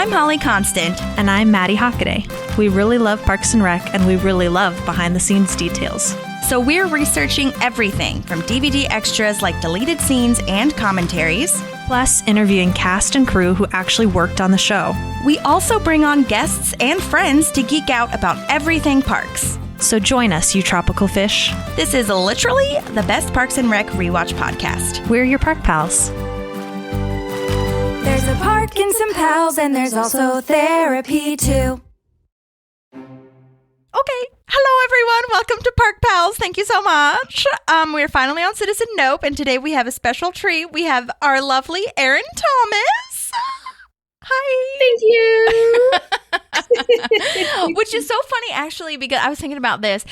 I'm Holly Constant. And I'm Madi Hockaday. We really love Parks and Rec, and we really love behind-the-scenes details. So we're researching everything from DVD extras like deleted scenes and commentaries, plus interviewing cast and crew who actually worked on the show. We also bring on guests and friends to geek out about everything parks. So join us, you tropical fish. This is literally the best Parks and Rec rewatch podcast. We're your park pals. There's a park and some pals, and there's also therapy too. Okay. Hello, everyone. Welcome to Park Pals. Thank you so much. We're finally on Citizen Knope, and today we have a special treat. We have our lovely Erin Thomas. Hi. Thank you. Which is so funny, actually, because I was thinking about this.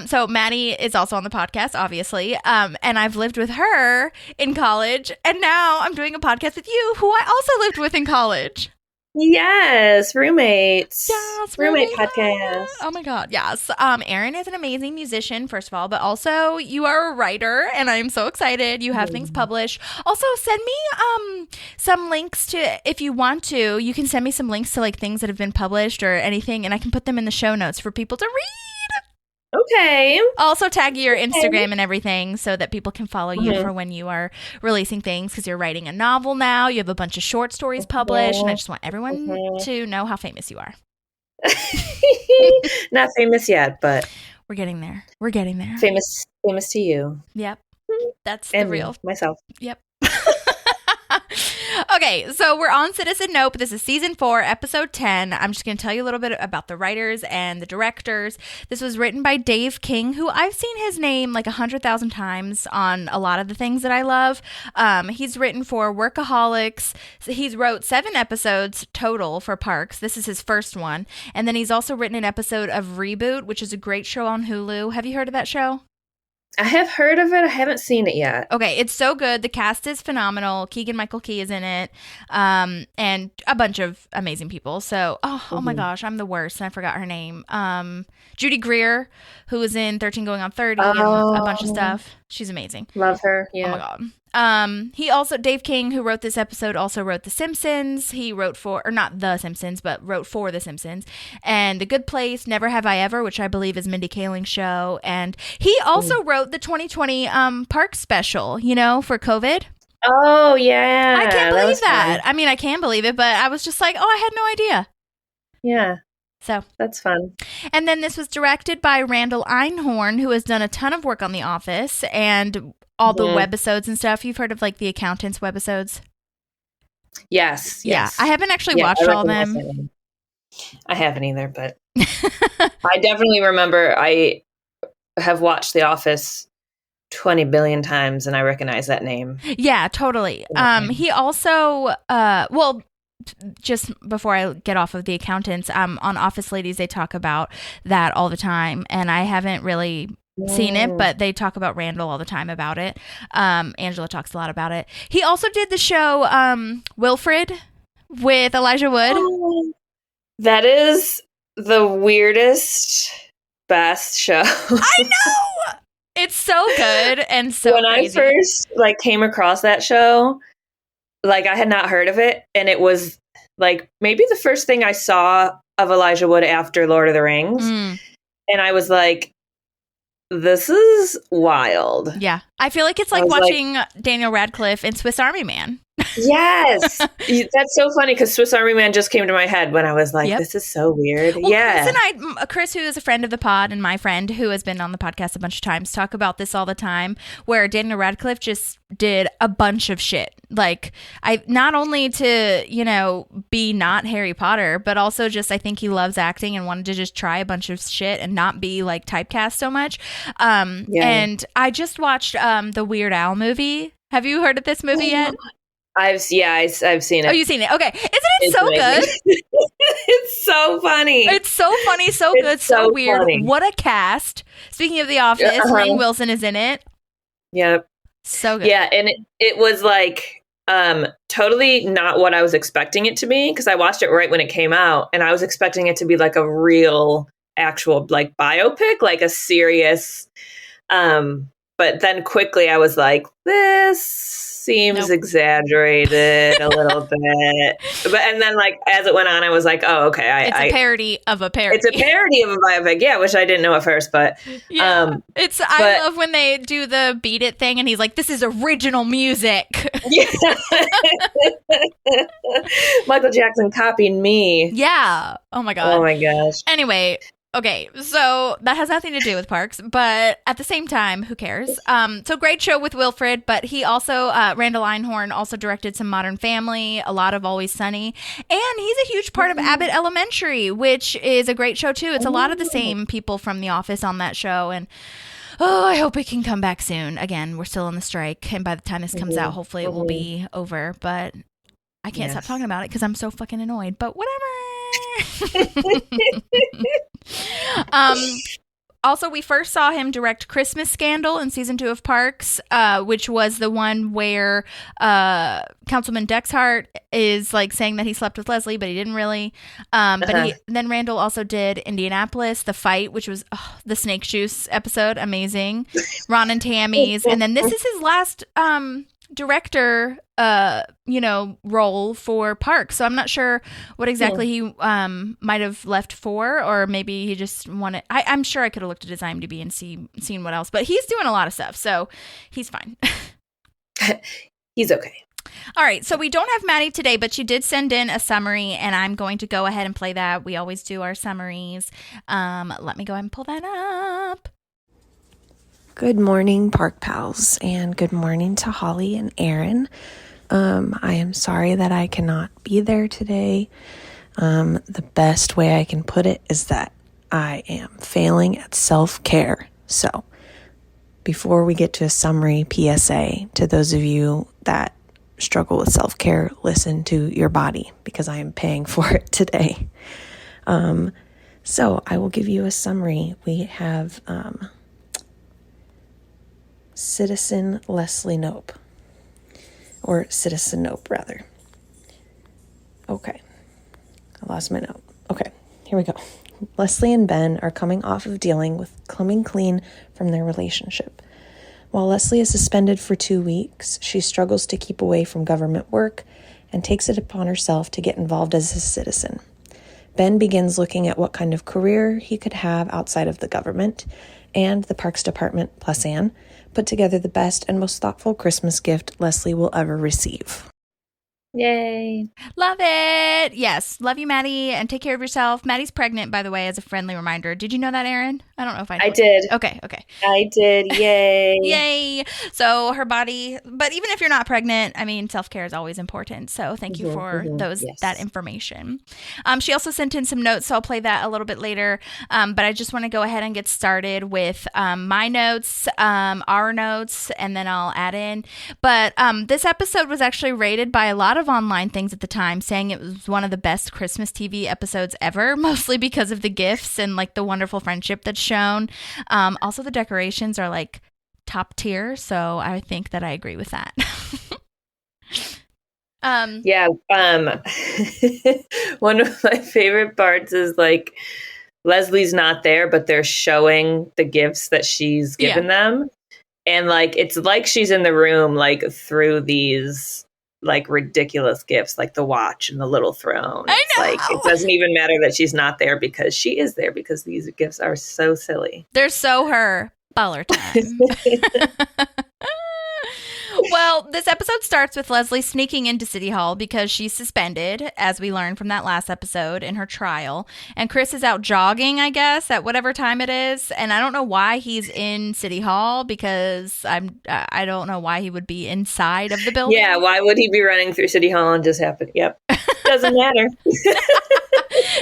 So Madi is also on the podcast, obviously, and I've lived with her in college, and now I'm doing a podcast with you, who I also lived with in college. Yes, roommates. Yes, roommate podcast. Oh my God, yes. Erin is an amazing musician, first of all, but also you are a writer, and I'm so excited. You have things published. Also, send me some links to, if you want to, you can send me some links to like things that have been published or anything, and I can put them in the show notes for people to read. Okay. Also tag your Instagram and everything so that people can follow you for when you are releasing things, because you're writing a novel now. You have a bunch of short stories published, and I just want everyone to know how famous you are. Not famous yet, but we're getting there. We're getting there. Famous to you. Yep. That's and the real. Myself. Yep. Okay, so we're on Citizen Knope. This is season 4, episode 10. I'm just going to tell you a little bit about the writers and the directors. This was written by Dave King, who I've seen his name like 100,000 times on a lot of the things that I love. He's written for Workaholics. So he's wrote 7 episodes total for Parks. This is his first one. And then he's also written an episode of Reboot, which is a great show on Hulu. Have you heard of that show? I have heard of it. I haven't seen it yet. Okay, it's so good. The cast is phenomenal. Keegan-Michael Key is in it, and a bunch of amazing people. So, oh my gosh, I'm the worst, and I forgot her name. Judy Greer, who was in 13 Going on 30 and a bunch of stuff. She's amazing. Love her. Yeah. Oh my God. He also, Dave King, who wrote this episode, also wrote The Simpsons. He wrote for, or not The Simpsons, but wrote for The Simpsons, and The Good Place, Never Have I Ever, which I believe is Mindy Kaling's show. And he also wrote the 2020 Park special, for COVID. Oh, yeah. I can't believe that. Fun. I mean, I can believe it, but I was just like, I had no idea. Yeah. So that's fun. And then this was directed by Randall Einhorn, who has done a ton of work on The Office and all the webisodes and stuff. You've heard of like the Accountants webisodes? Yes. Yeah. I haven't actually watched all of them. I haven't either, but I definitely remember I have watched The Office 20 billion times and I recognize that name. Yeah, totally. He also, just before I get off of The Accountants, on Office Ladies, they talk about that all the time, and I haven't really seen it, but they talk about Randall all the time about it. Angela talks a lot about it. He also did the show Wilfred with Elijah Wood. Oh, that is the weirdest, best show. I know! It's so good and so when crazy. I first came across that show, I had not heard of it, and it was maybe the first thing I saw of Elijah Wood after Lord of the Rings, and I was like, this is wild. Yeah. I feel like it's like watching Daniel Radcliffe in Swiss Army Man. Yes. That's so funny because Swiss Army Man just came to my head when I was like, this is so weird. Well, yeah. Chris, who is a friend of the pod and my friend who has been on the podcast a bunch of times, talk about this all the time, where Daniel Radcliffe just did a bunch of shit. Not only to, be not Harry Potter, but also just, I think he loves acting and wanted to just try a bunch of shit and not be typecast so much. And I just watched the Weird Al movie. Have you heard of this movie yet? I've seen it. Oh, you've seen it? Okay. Isn't it so good? It's so funny. It's so funny, so good, so weird. Funny. What a cast. Speaking of The Office, Rainn Wilson is in it. Yep. So good. Yeah, and it was totally not what I was expecting it to be, because I watched it right when it came out, and I was expecting it to be a real, actual biopic, a serious But then quickly I was like, this seems exaggerated a little bit. And then like as it went on, I was like, oh, okay. It's a parody of a parody. It's a parody of a biopic, yeah, which I didn't know at first, but I love when they do the Beat It thing and he's like, this is original music. Yeah. Michael Jackson copying me. Yeah. Oh my God. Oh my gosh. Anyway, okay, so that has nothing to do with parks, but at the same time, who cares? So great show with Wilfred, but he also, Randall Einhorn also directed some Modern Family, a lot of Always Sunny, and he's a huge part of Abbott Elementary, which is a great show too. It's a lot of the same people from The Office on that show, and I hope it can come back soon. Again, we're still on the strike, and by the time this comes out, hopefully it will be over, but I can't stop talking about it because I'm so fucking annoyed, but whatever. Also, we first saw him direct Christmas Scandal in season 2 of Parks, which was the one where Councilman Dexhart is like saying that he slept with Leslie, but he didn't really. Then Randall also did Indianapolis, The Fight, which was the snake juice episode, amazing. Ron and Tammy's, and then this is his last director role for Parks, so I'm not sure what exactly he might have left for, or maybe he just wanted. I'm sure I could have looked at his IMDb and seen what else, but he's doing a lot of stuff, so he's fine. He's okay. All right, so we don't have Maddie today, but she did send in a summary, and I'm going to go ahead and play that. We always do our summaries. Let me go ahead and pull that up. Good morning, Park Pals, and good morning to Holly and Erin. I am sorry that I cannot be there today. The best way I can put it is that I am failing at self-care. So, before we get to a summary PSA, to those of you that struggle with self-care, listen to your body, because I am paying for it today. So, I will give you a summary. We have Citizen Leslie Knope, or Citizen Knope, rather. Okay, I lost my note. Okay, here we go. Leslie and Ben are coming off of dealing with coming clean from their relationship. While Leslie is suspended for 2 weeks, she struggles to keep away from government work and takes it upon herself to get involved as a citizen. Ben begins looking at what kind of career he could have outside of the government, and the Parks Department, plus Anne, put together the best and most thoughtful Christmas gift Leslie will ever receive. Yay. Love it. Yes. Love you, Maddie, and take care of yourself. Maddie's pregnant, by the way, as a friendly reminder. Did you know that, Erin? I don't know if I did. Okay. I did. Yay. Yay. So her body, but even if you're not pregnant, I mean, self-care is always important. So thank you for that information. She also sent in some notes, so I'll play that a little bit later. But I just want to go ahead and get started with my notes, our notes, and then I'll add in. But this episode was actually rated by a lot of online things at the time, saying it was one of the best Christmas TV episodes ever, mostly because of the gifts and like the wonderful friendship that's shown. Also, the decorations are like top tier, so I think that I agree with that. One of my favorite parts is like Leslie's not there, but they're showing the gifts that she's given them, and like it's like she's in the room like through these like ridiculous gifts, like the watch and the little throne. I know. Like it doesn't even matter that she's not there, because she is there, because these gifts are so silly. They're so her. Baller time. Well, this episode starts with Leslie sneaking into City Hall because she's suspended, as we learned from that last episode, in her trial. And Chris is out jogging, I guess, at whatever time it is. And I don't know why he's in City Hall, because I don't know why he would be inside of the building. Yeah, why would he be running through City Hall and just happen? Yep. Doesn't matter.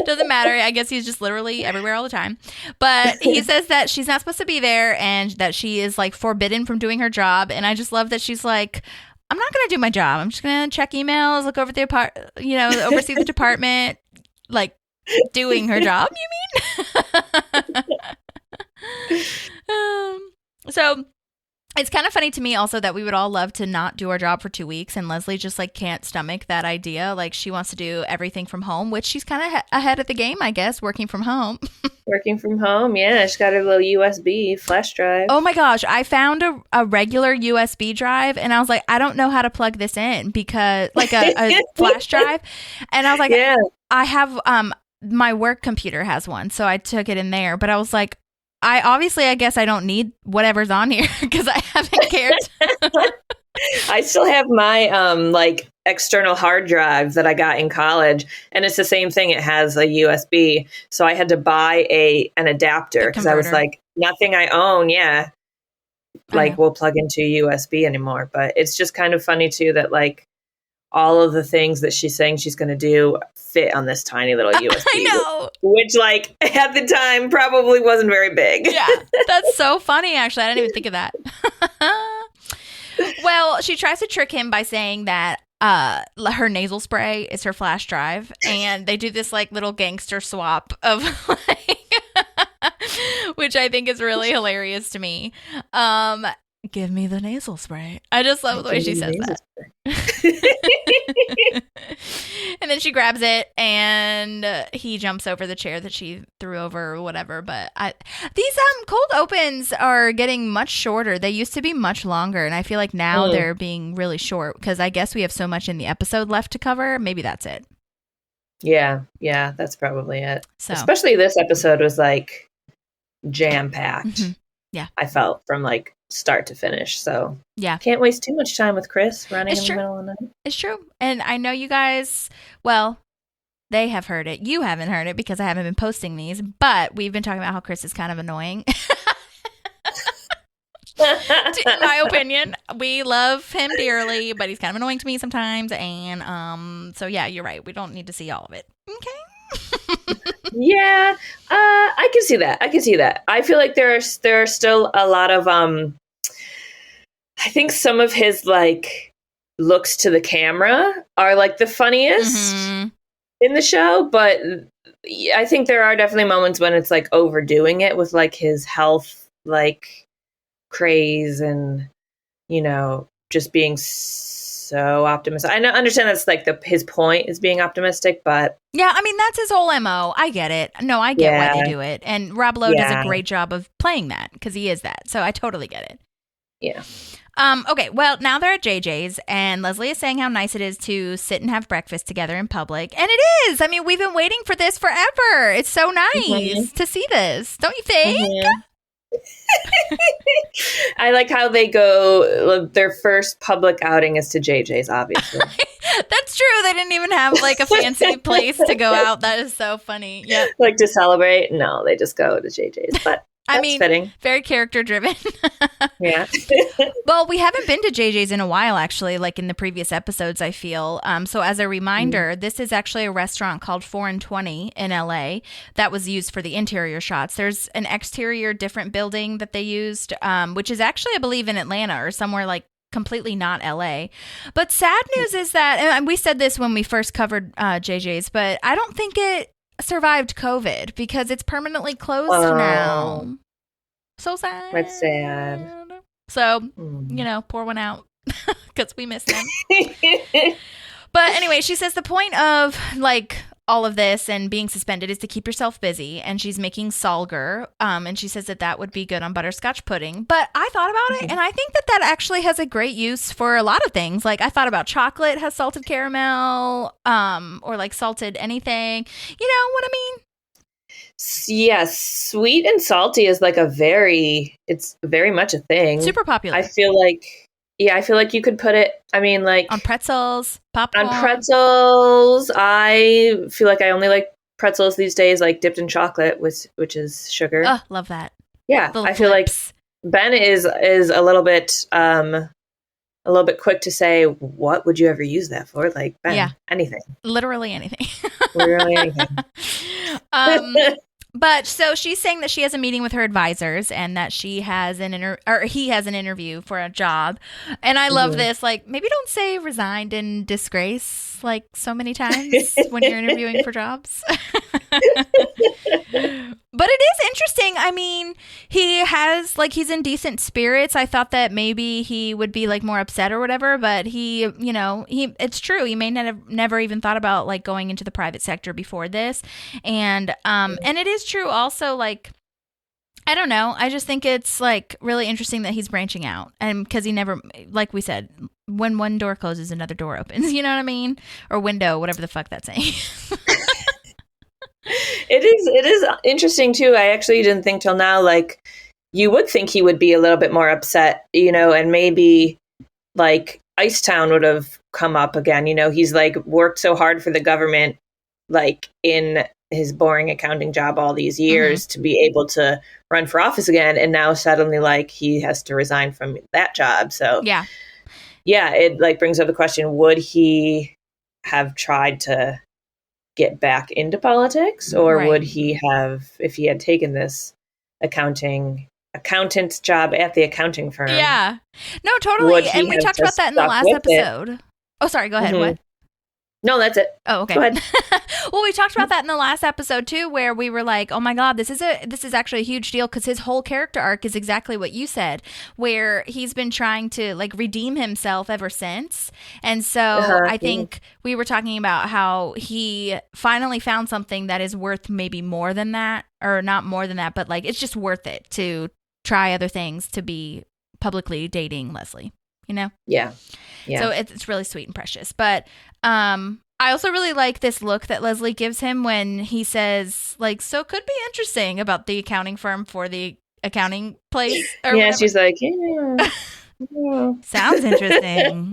Doesn't matter. I guess he's just literally everywhere all the time. But he says that she's not supposed to be there and that she is like forbidden from doing her job. And I just love that she's like, I'm not going to do my job. I'm just going to check emails, look over the oversee the department, like doing her job, you mean? So It's kind of funny to me also that we would all love to not do our job for 2 weeks, and Leslie just like can't stomach that idea. Like she wants to do everything from home, which she's kind of ahead of the game, I guess, working from home. Working from home, yeah. She's got her little USB flash drive. Oh my gosh, I found a regular USB drive, and I was like, I don't know how to plug this in because like a flash drive, and I was like, Yeah. I have my work computer has one, so I took it in there, but I was like, I guess I don't need whatever's on here because I haven't cared. I still have my like external hard drive that I got in college, and it's the same thing. It has a USB, so I had to buy an adapter because I was like, nothing I own, like will plug into USB anymore. But it's just kind of funny too that like all of the things that she's saying she's going to do fit on this tiny little USB. I know. Which like at the time probably wasn't very big. Yeah, that's so funny, actually. I didn't even think of that. Well, she tries to trick him by saying that her nasal spray is her flash drive, and they do this like little gangster swap of like, which I think is really hilarious to me. Give me the nasal spray. I just love the way she says that. And then she grabs it, and he jumps over the chair that she threw over or whatever. But these cold opens are getting much shorter. They used to be much longer, and I feel like now they're being really short because I guess we have so much in the episode left to cover. Maybe that's it. Yeah, that's probably it. So. Especially this episode was like jam-packed. Mm-hmm. Yeah. I felt from like start to finish. So yeah, can't waste too much time with Chris running in the middle of the night. It's true. And I know you guys, well, they have heard it. You haven't heard it because I haven't been posting these, but we've been talking about how Chris is kind of annoying. In my opinion, we love him dearly, but he's kind of annoying to me sometimes. And so yeah, you're right. We don't need to see all of it. Okay. Yeah, I can see that. I feel like there are still a lot of I think some of his like looks to the camera are like the funniest in the show, but I think there are definitely moments when it's like overdoing it with like his health like craze and just being so optimistic. I understand that's like his point is being optimistic, but yeah, I mean that's his whole MO. I get it. No, I get why they do it, and Rob Lowe does a great job of playing that because he is that. So I totally get it. Yeah. Okay, well, now they're at JJ's, and Leslie is saying how nice it is to sit and have breakfast together in public. And it is. I mean, we've been waiting for this forever. It's so nice to see this. Don't you think? I like how they go, their first public outing is to JJ's, obviously. That's true. They didn't even have like a fancy place to go out. That is so funny. Yeah. Like to celebrate. No, they just go to JJ's. But I mean, fitting. Very character driven. Yeah. Well, we haven't been to JJ's in a while, actually, like in the previous episodes, I feel. So as a reminder, this is actually a restaurant called 420 in LA that was used for the interior shots. There's an exterior different building that they used, which is actually, I believe, in Atlanta or somewhere like completely not LA. But sad news is that, and we said this when we first covered JJ's, but I don't think it survived COVID because it's permanently closed now. So sad. That's sad. So, pour one out because we miss them. But anyway, she says the point of like all of this and being suspended is to keep yourself busy. And she's making Salgar. And she says that would be good on butterscotch pudding. But I thought about it, and I think that actually has a great use for a lot of things. Like I thought about chocolate has salted caramel, or like salted anything. You know what I mean? Yes, sweet and salty is like it's very much a thing. Super popular. I feel like you could put it, I mean, like on pretzels, popcorn. On pretzels, I feel like I only like pretzels these days, like dipped in chocolate, which is sugar. Oh, love that. Yeah, I feel like Ben is a little bit quick to say, what would you ever use that for? Like, Ben, anything. Literally anything. Literally anything. But so she's saying that she has a meeting with her advisors and that she has he has an interview for a job. And I love this. Like, maybe don't say resigned in disgrace like so many times when you're interviewing for jobs. But it is interesting. I mean, he has, like, he's in decent spirits. I thought that maybe he would be, like, more upset or whatever, but he, you know, it's true. He may not have never even thought about, like, going into the private sector before this. And it is true also, like, I don't know. I just think it's, like, really interesting that he's branching out. And because he never, like we said, when one door closes, another door opens. You know what I mean? Or window, whatever the fuck that's saying. It is interesting too. I actually didn't think till now, like, you would think he would be a little bit more upset, you know, and maybe like Icetown would have come up again. You know, he's like worked so hard for the government, like in his boring accounting job all these years to be able to run for office again. And now suddenly like he has to resign from that job. So yeah, it like brings up the question, would he have tried to get back into politics, or would he have, if he had taken this accountant's job at the accounting firm? Yeah, no, totally. And we talked about that in the last episode. Oh, sorry. Go ahead. What? No, that's it. Oh, okay. Go ahead. Well, we talked about that in the last episode too, where we were like, "Oh my God, this is actually a huge deal," because his whole character arc is exactly what you said, where he's been trying to like redeem himself ever since. And so I think we were talking about how he finally found something that is worth maybe more than that, or not more than that, but like it's just worth it to try other things, to be publicly dating Leslie. You know? Yeah. So it's really sweet and precious. But I also really like this look that Leslie gives him when he says, like, so could be interesting about the accounting firm for the accounting place. Or whatever. She's like, yeah. Sounds interesting.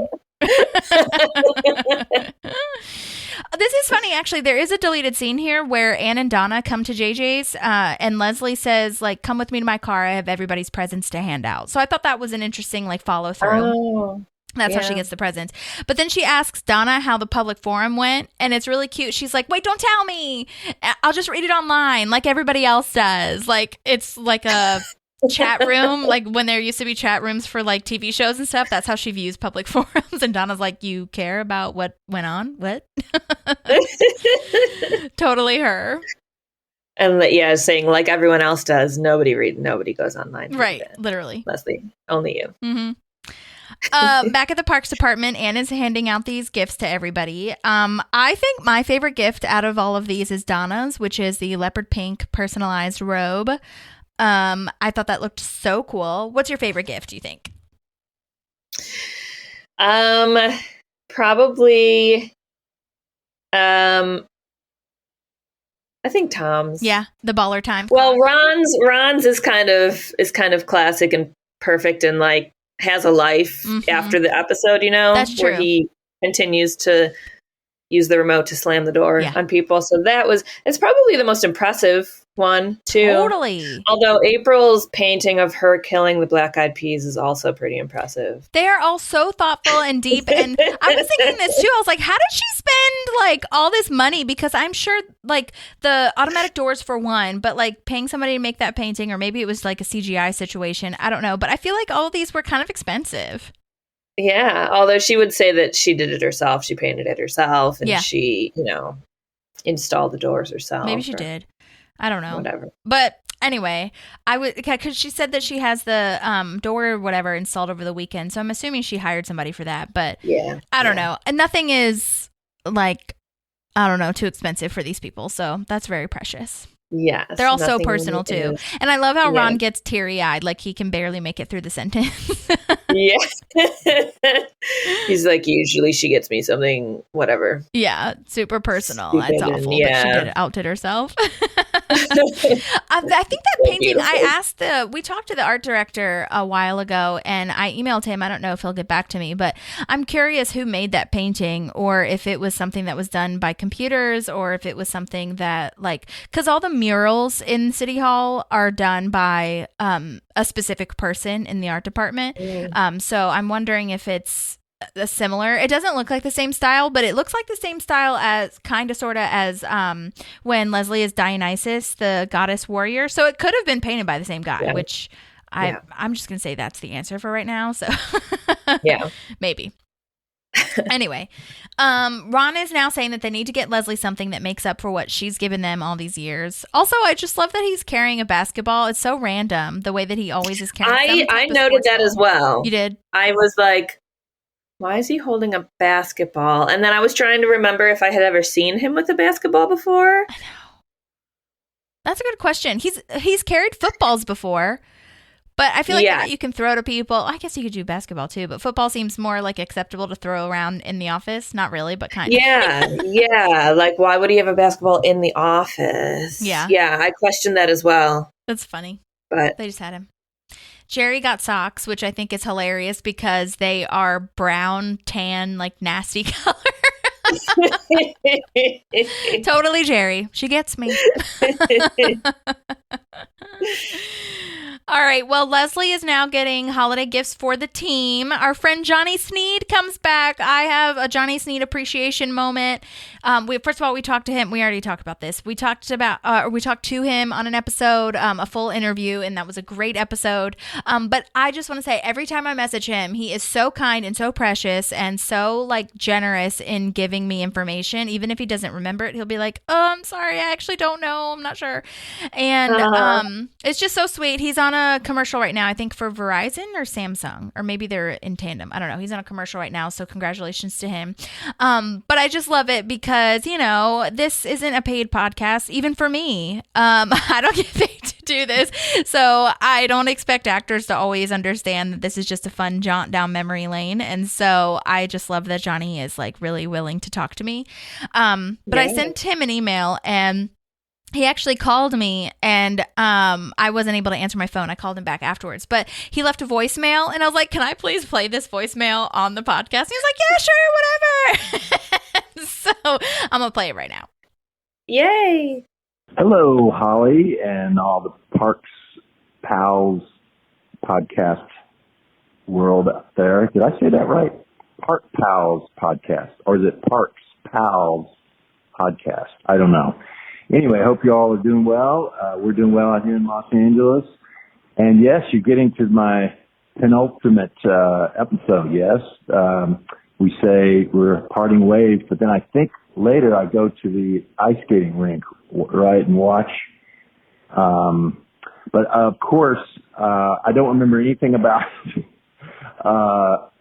This is funny, actually. There is a deleted scene here where Anne and Donna come to JJ's and Leslie says, like, come with me to my car. I have everybody's presents to hand out. So I thought that was an interesting, like, follow through. Oh, that's how she gets the presents. But then she asks Donna how the public forum went, and it's really cute. She's like, wait, don't tell me. I'll just read it online like everybody else does. Like, it's like a chat room, like when there used to be chat rooms for like TV shows and stuff. That's how she views public forums. And Donna's like, you care about what went on? What? Totally her. And saying like everyone else does, nobody goes online. Right, literally. Leslie, only you. Mm-hmm. Back at the Parks Department, Anne is handing out these gifts to everybody. I think my favorite gift out of all of these is Donna's, which is the leopard pink personalized robe. I thought that looked so cool. What's your favorite gift, do you think? Probably I think Tom's. Yeah, the baller time. Well, Ron's is kind of classic and perfect and like has a life after the episode, you know? That's true. Where he continues to use the remote to slam the door on people. So it's probably the most impressive one too. Totally. Although April's painting of her killing the black eyed peas is also pretty impressive. They are all so thoughtful and deep. And I was thinking this too. I was like, how did she spend like all this money? Because I'm sure like the automatic doors for one, but like paying somebody to make that painting, or maybe it was like a CGI situation. I don't know. But I feel like all of these were kind of expensive. Yeah. Although she would say that she did it herself. She painted it herself and she, installed the doors herself. Maybe she did. I don't know. Whatever. But anyway, because she said that she has the door or whatever installed over the weekend. So I'm assuming she hired somebody for that. But I don't know. And nothing is like, I don't know, too expensive for these people. So that's very precious. Yes. They're all so personal too. And I love how Ron gets teary-eyed, like he can barely make it through the sentence. Yes. He's like, usually she gets me something, whatever. Yeah, super personal. That's awful. But she outdid herself. I think that painting, we talked to the art director a while ago and I emailed him. I don't know if he'll get back to me, but I'm curious who made that painting, or if it was something that was done by computers, or if it was something that like, because all the murals in City Hall are done by a specific person in the art department. So I'm wondering if it's similar. It doesn't look like the same style, but it looks like the same style as kind of sort of as when Leslie is Dionysus, the goddess warrior. So it could have been painted by the same guy, which I'm just going to say that's the answer for right now. So maybe. Anyway, Ron is now saying that they need to get Leslie something that makes up for what she's given them all these years. Also, I just love that he's carrying a basketball. It's so random the way that he always is carrying. I noted that as well. You did? I was like, why is he holding a basketball? And then I was trying to remember if I had ever seen him with a basketball before. I know. That's a good question. He's carried footballs before. But I feel like that you can throw to people. I guess you could do basketball too, but football seems more like acceptable to throw around in the office. Not really, but kind of. Yeah. Like, why would he have a basketball in the office? Yeah. Yeah, I questioned that as well. That's funny. But they just had him. Jerry got socks, which I think is hilarious because they are brown, tan, like nasty color. Totally Jerry. She gets me. All right. Well, Leslie is now getting holiday gifts for the team. Our friend Johnny Sneed comes back. I have a Johnny Sneed appreciation moment. First of all, we talked to him. We already talked about this. We talked to him on an episode, a full interview, and that was a great episode. But I just want to say, every time I message him, he is so kind and so precious and so like generous in giving me information. Even if he doesn't remember it, he'll be like, "Oh, I'm sorry, I actually don't know. I'm not sure." And it's just so sweet. He's on a commercial right now, I think for Verizon or Samsung, or maybe they're in tandem. I don't know. He's on a commercial right now, so congratulations to him. But I just love it because, this isn't a paid podcast, even for me. I don't get paid to do this, so I don't expect actors to always understand that this is just a fun jaunt down memory lane. And so I just love that Johnny is like really willing to talk to me. But I sent him an email and he actually called me and I wasn't able to answer my phone. I called him back afterwards, but he left a voicemail and I was like, "Can I please play this voicemail on the podcast?" He was like, "Yeah, sure, whatever." So I'm going to play it right now. Yay. Hello, Holly and all the Parks Pals podcast world out there. Did I say that right? Park Pals podcast, or is it Parks Pals podcast? I don't know. Anyway, I hope you all are doing well. We're doing well out here in Los Angeles. And yes, you're getting to my penultimate episode, yes. We say we're parting ways, but then I think later I go to the ice skating rink, right, and watch. But of course, I don't remember anything about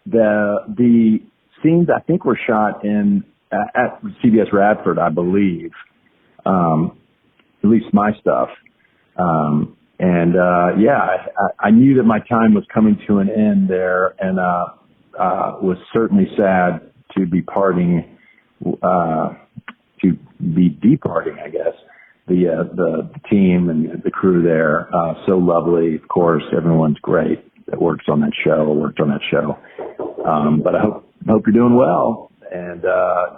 the scenes I think were shot at CBS Radford, I believe. At least my stuff. I knew that my time was coming to an end there and, was certainly sad to be departing, I guess, the team and the crew there. So lovely. Of course, everyone's great that worked on that show. But I hope you're doing well. And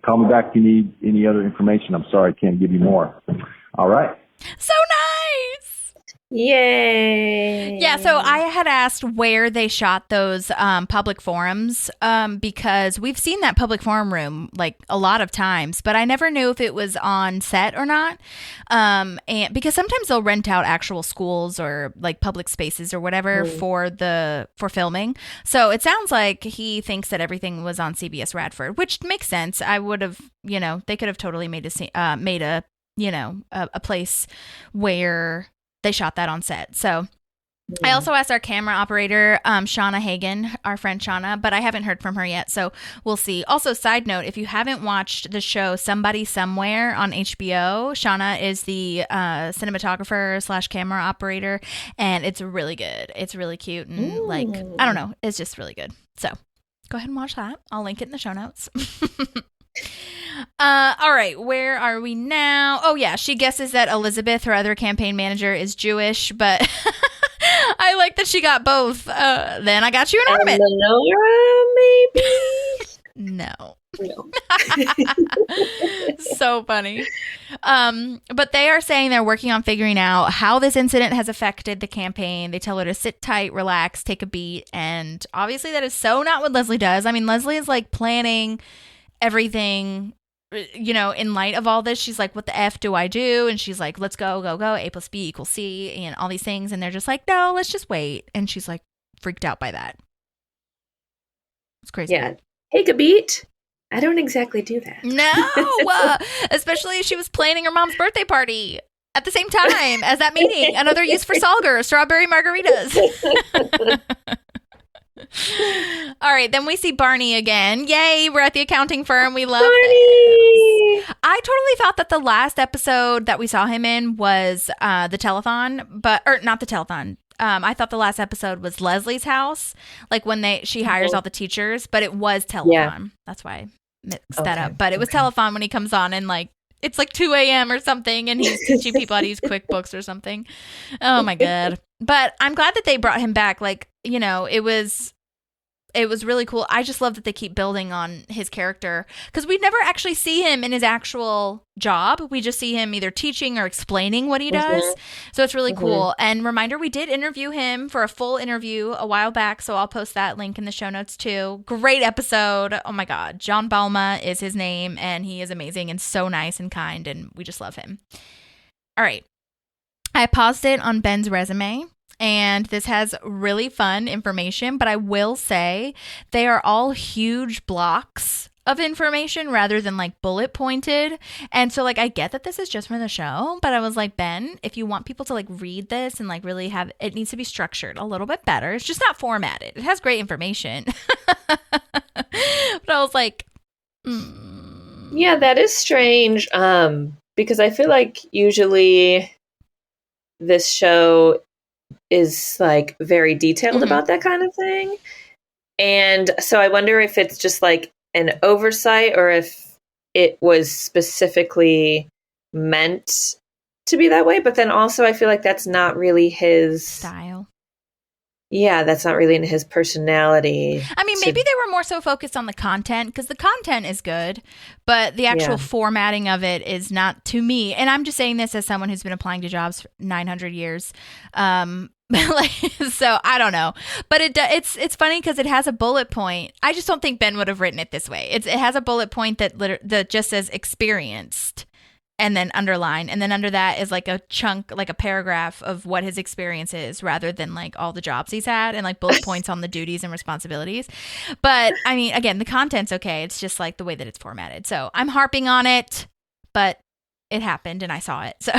call me back if you need any other information. I'm sorry I can't give you more. All right. So nice. Yay. Yeah, so I had asked where they shot those public forums because we've seen that public forum room like a lot of times, but I never knew if it was on set or not. And because sometimes they'll rent out actual schools or like public spaces or whatever for filming. So it sounds like he thinks that everything was on CBS Radford, which makes sense. I would have, they could have totally made a place where they shot that on set. So I also asked our camera operator, Shana Hagen, our friend Shana, but I haven't heard from her yet. So we'll see. Also, side note, if you haven't watched the show Somebody Somewhere on HBO, Shana is the cinematographer / camera operator. And it's really good. It's really cute. And I don't know. It's just really good. So go ahead and watch that. I'll link it in the show notes. All right, where are we now? Oh yeah, she guesses that Elizabeth, her other campaign manager, is Jewish, but I like that she got both. Then I got you an ornament. Maybe. No. So funny. But they are saying they're working on figuring out how this incident has affected the campaign. They tell her to sit tight, relax, take a beat, and obviously that is so not what Leslie does. I mean, Leslie is like planning everything, in light of all this. She's like, what the F do I do? And she's like, let's go. A + B = C and all these things. And they're just like, no, let's just wait. And she's like freaked out by that. It's crazy. Yeah. take a beat. I don't exactly do that. No, especially if she was planning her mom's birthday party at the same time as that meeting. Another use for Salgar, strawberry margaritas. All right, then we see Barney again. Yay, we're at the accounting firm. We love Barney! this. I totally thought that the last episode that we saw him in was the telethon, or not the telethon. I thought the last episode was Leslie's house, like when she hires all the teachers, but it was telethon. Yeah. That's why I mixed that up. But it was telethon when he comes on and like it's like 2 a.m. or something, and he's teaching people how to use QuickBooks or something. Oh my God. But I'm glad that they brought him back. Like, you know, it was really cool. I just love that they keep building on his character because we never actually see him in his actual job. We just see him either teaching or explaining what he does. So it's really cool. And reminder, we did interview him for a full interview a while back. So I'll post that link in the show notes too. Great episode. Oh my God. John Balma is his name and he is amazing and so nice and kind. And we just love him. All right. I paused it on Ben's resume. And this has really fun information, but I will say they are all huge blocks of information rather than like bullet pointed. And so like I get that this is just for the show, but I was like, Ben, if you want people to like read this and like really have it needs to be structured a little bit better. It's just not formatted. It has great information. But I was like, yeah, that is strange. Because I feel like usually this show is like very detailed about that kind of thing. And so I wonder if it's just like an oversight or if it was specifically meant to be that way. But then also I feel like that's not really his style. Yeah, that's not really in his personality. I mean, maybe they were more so focused on the content because the content is good, but the actual formatting of it is not to me. And I'm just saying this as someone who's been applying to jobs for 900 years. So I don't know, but it's funny because it has a bullet point. I just don't think Ben would have written it this way. It has a bullet point that just says experienced. And then underline. And then under that is like a chunk, like a paragraph of what his experience is rather than like all the jobs he's had and like bullet points on the duties and responsibilities. But I mean, again, the content's okay. It's just like the way that it's formatted. So I'm harping on it, but it happened and I saw it. So,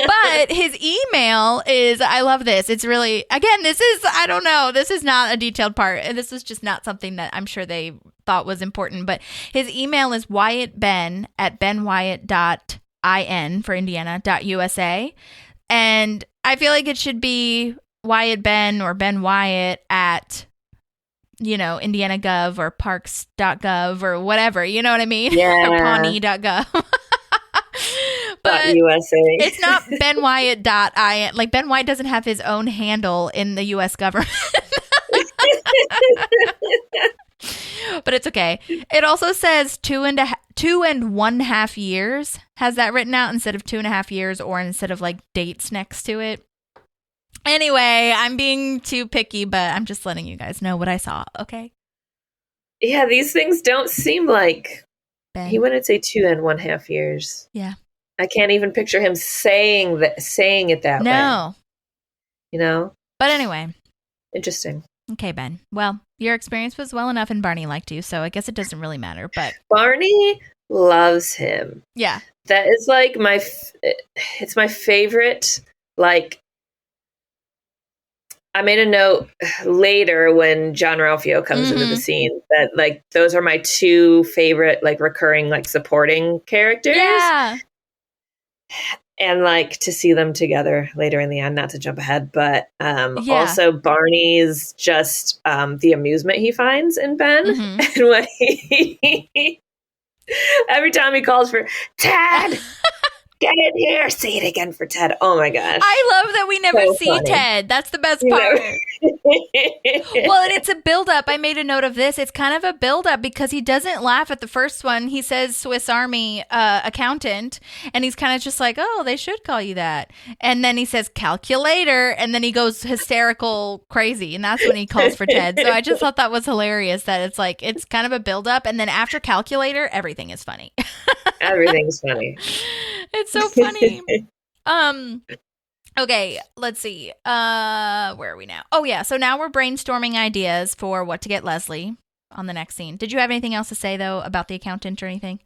but his email is, I love this. It's really, again, this is, I don't know. This is not a detailed part. And this is just not something that I'm sure they thought was important, but his email is WyattBen@benwyatt.in for Indiana.USA. And I feel like it should be WyattBen or Ben Wyatt at, you know, Indiana.gov or parks.gov or whatever, you know what I mean? Yeah. Or Pawnee.gov. But USA. It's not Ben Wyatt.in. Like Ben Wyatt doesn't have his own handle in the U.S. government. But it's okay. It also says 2.5 years has that written out instead of 2.5 years or instead of like dates next to it. Anyway, I'm being too picky, but I'm just letting you guys know what I saw. Okay. Yeah, these things don't seem like Ben. He wouldn't say 2.5 years. Yeah. I can't even picture him saying it that way. No. You know? But anyway. Interesting. Okay, Ben. Well, your experience was well enough and Barney liked you, so I guess it doesn't really matter, but Barney loves him. Yeah. That is like it's my favorite, like, I made a note later when John Ralphio comes into the scene that like those are my two favorite like recurring like supporting characters. Yeah. And like to see them together later in the end, not to jump ahead, but also Barney's just the amusement he finds in Ben. And when he every time he calls for Ted, get in here, say it again for Ted. Oh my gosh. I love that we never see funny. Ted. That's the best part. Well, and it's a build-up. I made a note of this. It's kind of a build-up because he doesn't laugh at the first one. He says Swiss Army accountant, and he's kind of just like, oh, they should call you that. And then he says calculator, and then he goes hysterical crazy, and that's when he calls for Ted. So I just thought that was hilarious that it's like, it's kind of a build-up, and then after calculator, everything is funny. Everything's funny. It's so funny. Okay, let's see. Where are we now? Oh, yeah. So now we're brainstorming ideas for what to get Leslie on the next scene. Did you have anything else to say, though, about the accountant or anything?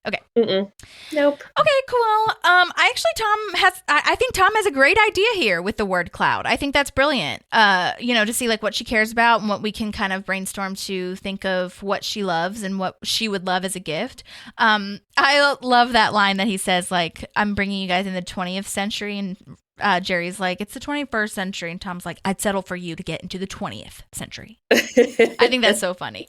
Okay. Nope. Okay, cool. I think Tom has a great idea here with the word cloud. I think that's brilliant. To see like what she cares about and what we can kind of brainstorm to think of what she loves and what she would love as a gift. I love that line that he says, like, I'm bringing you guys in the 20th century, and Jerry's like, it's the 21st century, and Tom's like, I'd settle for you to get into the 20th century. I think that's so funny.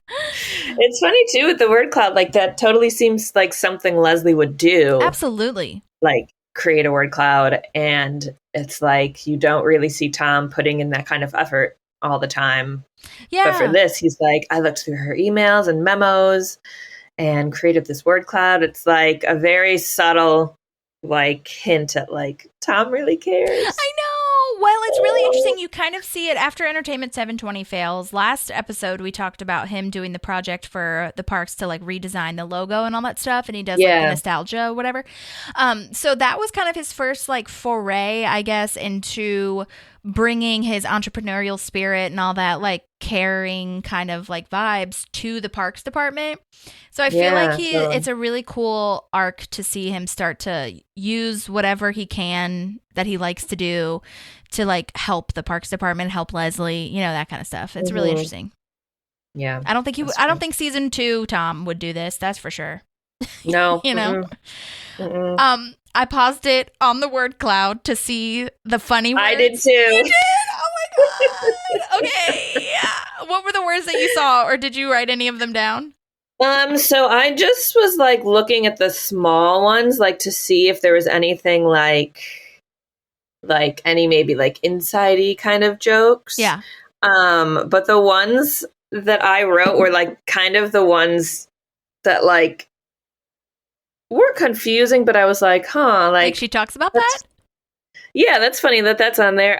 It's funny too with the word cloud, like that totally seems like something Leslie would do. Absolutely. Like create a word cloud, and it's like you don't really see Tom putting in that kind of effort all the time. Yeah. But for this, he's like, I looked through her emails and memos and created this word cloud. It's like a very subtle like hint at like Tom really cares. I know. Well, it's really interesting. You kind of see it after Entertainment 720 fails. Last episode, we talked about him doing the project for the parks to like redesign the logo and all that stuff. And he does like the nostalgia, whatever. So that was kind of his first like foray, I guess, into bringing his entrepreneurial spirit and all that like caring kind of like vibes to the parks department. So I feel like it's a really cool arc to see him start to use whatever he can that he likes to do to like help the parks department, help Leslie, that kind of stuff. It's really interesting. Yeah. I don't think season 2 Tom would do this. That's for sure. No. I paused it on the word cloud to see the funny words. I did too. You did? Oh my God. Okay. Yeah. What were the words that you saw, or did you write any of them down? So I just was like looking at the small ones, like to see if there was anything like any maybe like inside-y kind of jokes. Yeah. But the ones that I wrote were like kind of the ones that like were confusing, but I was like, like she talks about that? Yeah, that's funny that's on there.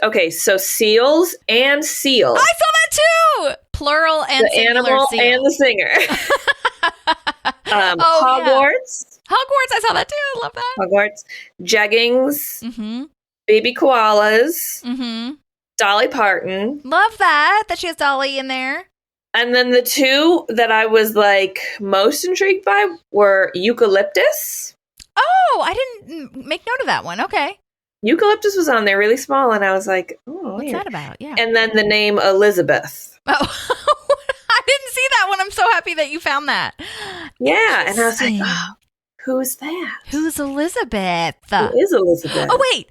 Okay, so seals and seal. I saw that too. Plural and the singular animal seal. and the singer. Hogwarts. Yeah. Hogwarts, I saw that too. I love that. Hogwarts. Jeggings. Mm-hmm. Baby koalas. Mm-hmm. Dolly Parton. Love that she has Dolly in there. And then the two that I was like most intrigued by were eucalyptus. Oh, I didn't make note of that one. Okay. Eucalyptus was on there really small, and I was like, oh, what's that about? Yeah. And then the name Elizabeth. Oh, I didn't see that one. I'm so happy that you found that. Yeah. And I was like, oh, who's that? Who's Elizabeth? Who is Elizabeth? Oh, wait.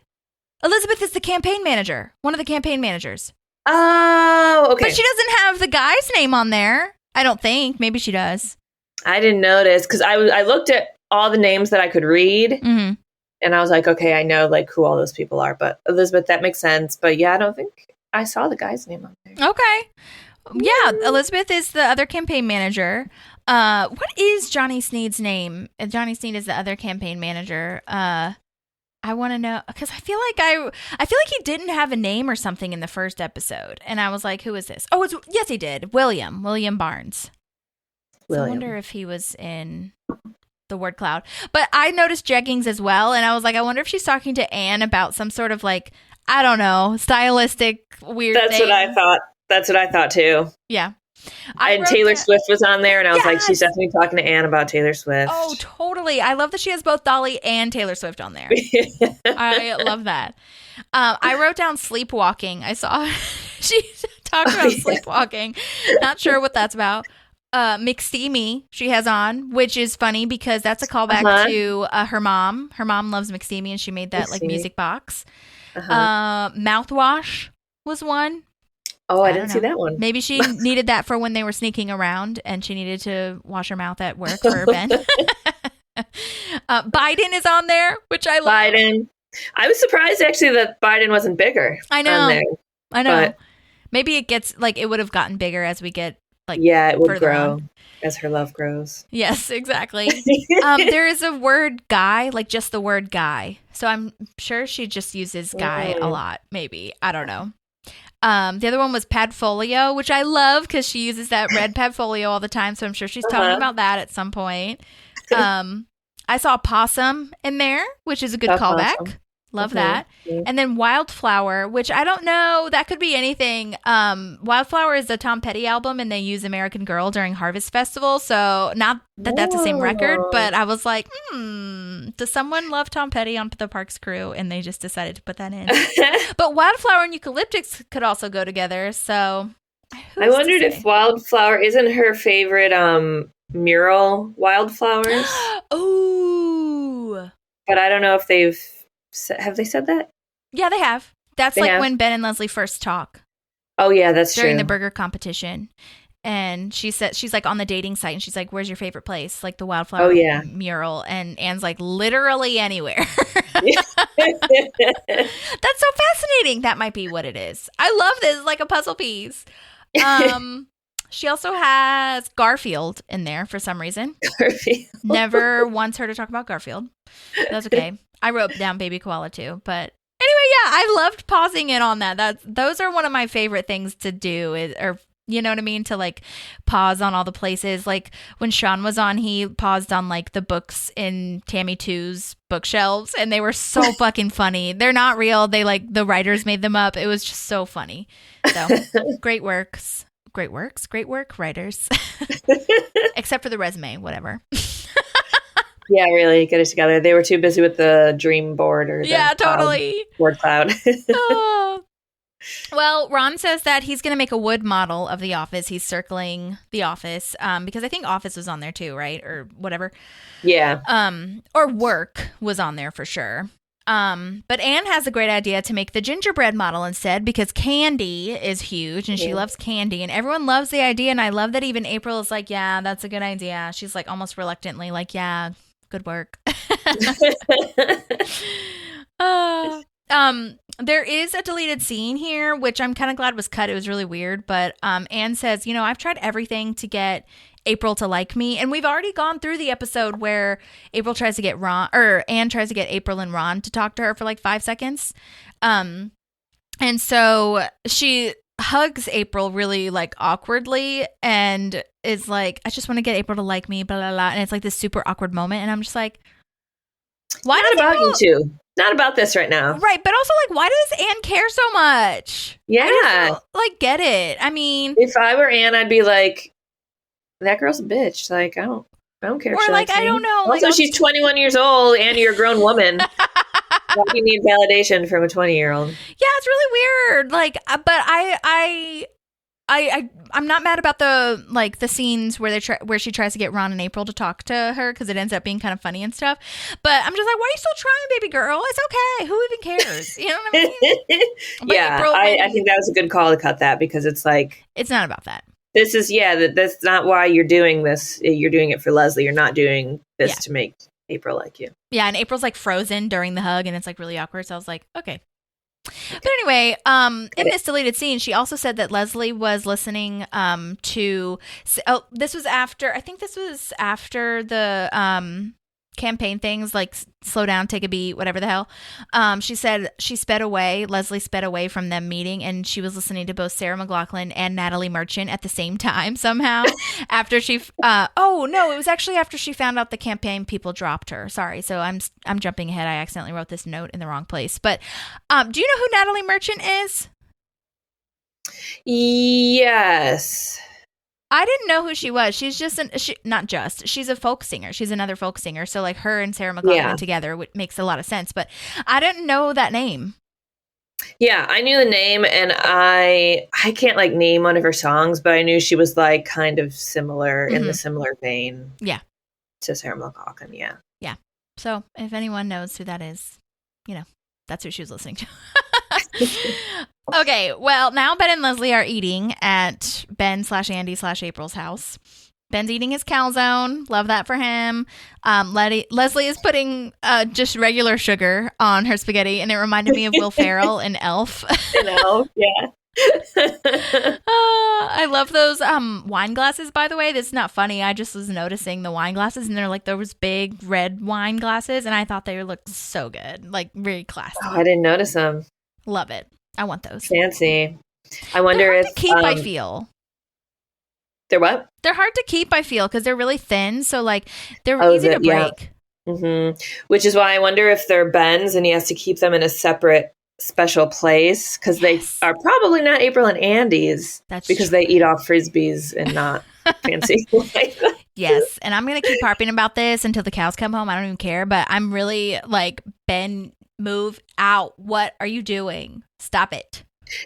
Elizabeth is the campaign manager. One of the campaign managers. Oh, okay. But she doesn't have the guy's name on there. I don't think. Maybe she does. I didn't notice because I looked at all the names that I could read, mm-hmm. and I was like, okay, I know like who all those people are. But Elizabeth, that makes sense. But yeah, I don't think I saw the guy's name on there. Okay. Yeah, Elizabeth is the other campaign manager. What is Johnny Sneed's name? Johnny Sneed is the other campaign manager. I want to know because I feel like he didn't have a name or something in the first episode, and I was like, "Who is this?" Oh, yes, he did. William Barnes. So I wonder if he was in the word cloud. But I noticed jeggings as well, and I was like, I wonder if she's talking to Anne about some sort of like, I don't know, stylistic weird. That's what I thought. That's what I thought too. Yeah. And Taylor Swift was on there, and I was like, she's definitely talking to Anne about Taylor Swift. Oh, totally. I love that she has both Dolly and Taylor Swift on there. I love that. I wrote down sleepwalking. I saw she talked about sleepwalking. Not sure what that's about. McSteamy she has on, which is funny because that's a callback to her mom. Her mom loves McSteamy, and she made that like music box. Mouthwash was one. Oh, I didn't see that one. Maybe she needed that for when they were sneaking around and she needed to wash her mouth at work for Ben. Biden is on there, which I love. Biden. I was surprised actually that Biden wasn't bigger. I know. On there, I know. Maybe it gets like it would have gotten bigger as we get like it would grow on. As her love grows. Yes, exactly. There is a word guy, like just the word guy. So I'm sure she just uses guy a lot. Maybe. I don't know. The other one was Padfolio, which I love because she uses that red Padfolio all the time. So I'm sure she's talking about that at some point. I I saw a possum in there, which is a good That's callback. awesome. Love Okay. that. Yeah. And then Wildflower, which I don't know, that could be anything. Wildflower is the Tom Petty album, and they use American Girl during Harvest Festival. So not that that's the same record, but I was like, does someone love Tom Petty on the Parks crew? And they just decided to put that in. But Wildflower and Eucalyptics could also go together. So I wondered if Wildflower isn't her favorite mural Wildflowers, Ooh. but I don't know if have they said that? Yeah, they have. That's They like have? when Ben and Leslie first talk Oh yeah, that's during true. the burger competition. And she said, she's like on the dating site and she's like, where's your favorite place? Like the Wildflower mural. And Anne's like, literally anywhere. That's so fascinating. That might be what it is. I love this, like a puzzle piece. She also has Garfield in there for some reason. Garfield. Never wants her to talk about Garfield. That's okay. I wrote down Baby Koala too, but anyway, yeah, I loved pausing in on that. Those are one of my favorite things to do, or you know what I mean, to like pause on all the places. Like when Sean was on, he paused on like the books in Tammy 2's bookshelves, and they were so fucking funny. They're not real. They like the writers made them up. It was just so funny. So great work, writers. Except for the resume, whatever. Yeah, really, get it together. They were too busy with the dream board or the totally. Word cloud. Oh. Well, Ron says that he's going to make a wood model of the office. He's circling the office because I think office was on there too, right? Or whatever. Yeah. Or work was on there for sure. But Anne has a great idea to make the gingerbread model instead because candy is huge and she loves candy and everyone loves the idea. And I love that even April is like, yeah, that's a good idea. She's like almost reluctantly like, yeah, good work. There is a deleted scene here, which I'm kind of glad was cut. It was really weird. But Anne says, you know, I've tried everything to get April to like me. And we've already gone through the episode where April tries to get Anne tries to get April and Ron to talk to her for like 5 seconds. And so she hugs April really like awkwardly and is like, I just want to get April to like me, blah, blah, blah. And it's like this super awkward moment. And I'm just like, why Not does about April- you two. Not about this right now. Right, but also like, why does Anne care so much? Yeah. I just don't, like, get it. I mean, If I were Anne, I'd be like, that girl's a bitch. Like, I don't care. If or she like, likes I me. don't know. Also, Like, she's 21 years old, and you're a grown woman. Why do you need validation from a 20-year-old? yeah, it's really weird. Like, but I'm not mad about the like the scenes where where she tries to get Ron and April to talk to her because it ends up being kind of funny and stuff. But I'm just like, why are you still trying, baby girl? It's okay. Who even cares? You know what I mean? But Yeah, April, I think that was a good call to cut that because it's like, it's not about that. this is, that's not why you're doing this. You're doing it for Leslie. You're not doing this to make April like you. Yeah, and April's like frozen during the hug, and it's like really awkward. So I was like, okay. But anyway, in this deleted scene, she also said that Leslie was listening to. Oh, this was after. I think this was after the campaign things like slow down, take a beat, whatever the hell. She said she sped away. Leslie sped away from them meeting, and she was listening to both Sarah McLachlan and Natalie Merchant at the same time somehow. After she, oh no, it was actually after she found out the campaign people dropped her. Sorry, so I'm jumping ahead. I accidentally wrote this note in the wrong place. But do you know who Natalie Merchant is? Yes. I didn't know who she was. She's just she's a folk singer. She's another folk singer. So like her and Sarah McLachlan together makes a lot of sense. But I didn't know that name. Yeah, I knew the name, and I can't like name one of her songs, but I knew she was like kind of similar in the similar vein. Yeah. To Sarah McLachlan. Yeah. Yeah. So if anyone knows who that is, you know, that's who she was listening to. Okay, well, now Ben and Leslie are eating at Ben/Andy/April's house. Ben's eating his calzone. Love that for him. Leslie is putting just regular sugar on her spaghetti, and it reminded me of Will Ferrell in Elf. In Elf, yeah. I love those wine glasses, by the way. This is not funny. I just was noticing the wine glasses, and they're like those big red wine glasses, and I thought they looked so good. Like, very classy. Oh, I didn't notice them. Love it. I want those. Fancy. I wonder they're hard if to keep, I feel. They're what? They're hard to keep, I feel, because they're really thin. So, like, they're easy to break. Which is why I wonder if they're Ben's and he has to keep them in a separate special place because they are probably not April and Andy's. That's because true. they eat off Frisbees and not fancy. Yes, and I'm going to keep harping about this until the cows come home. I don't even care, but I'm really like, Ben, move out. What are you doing? Stop it.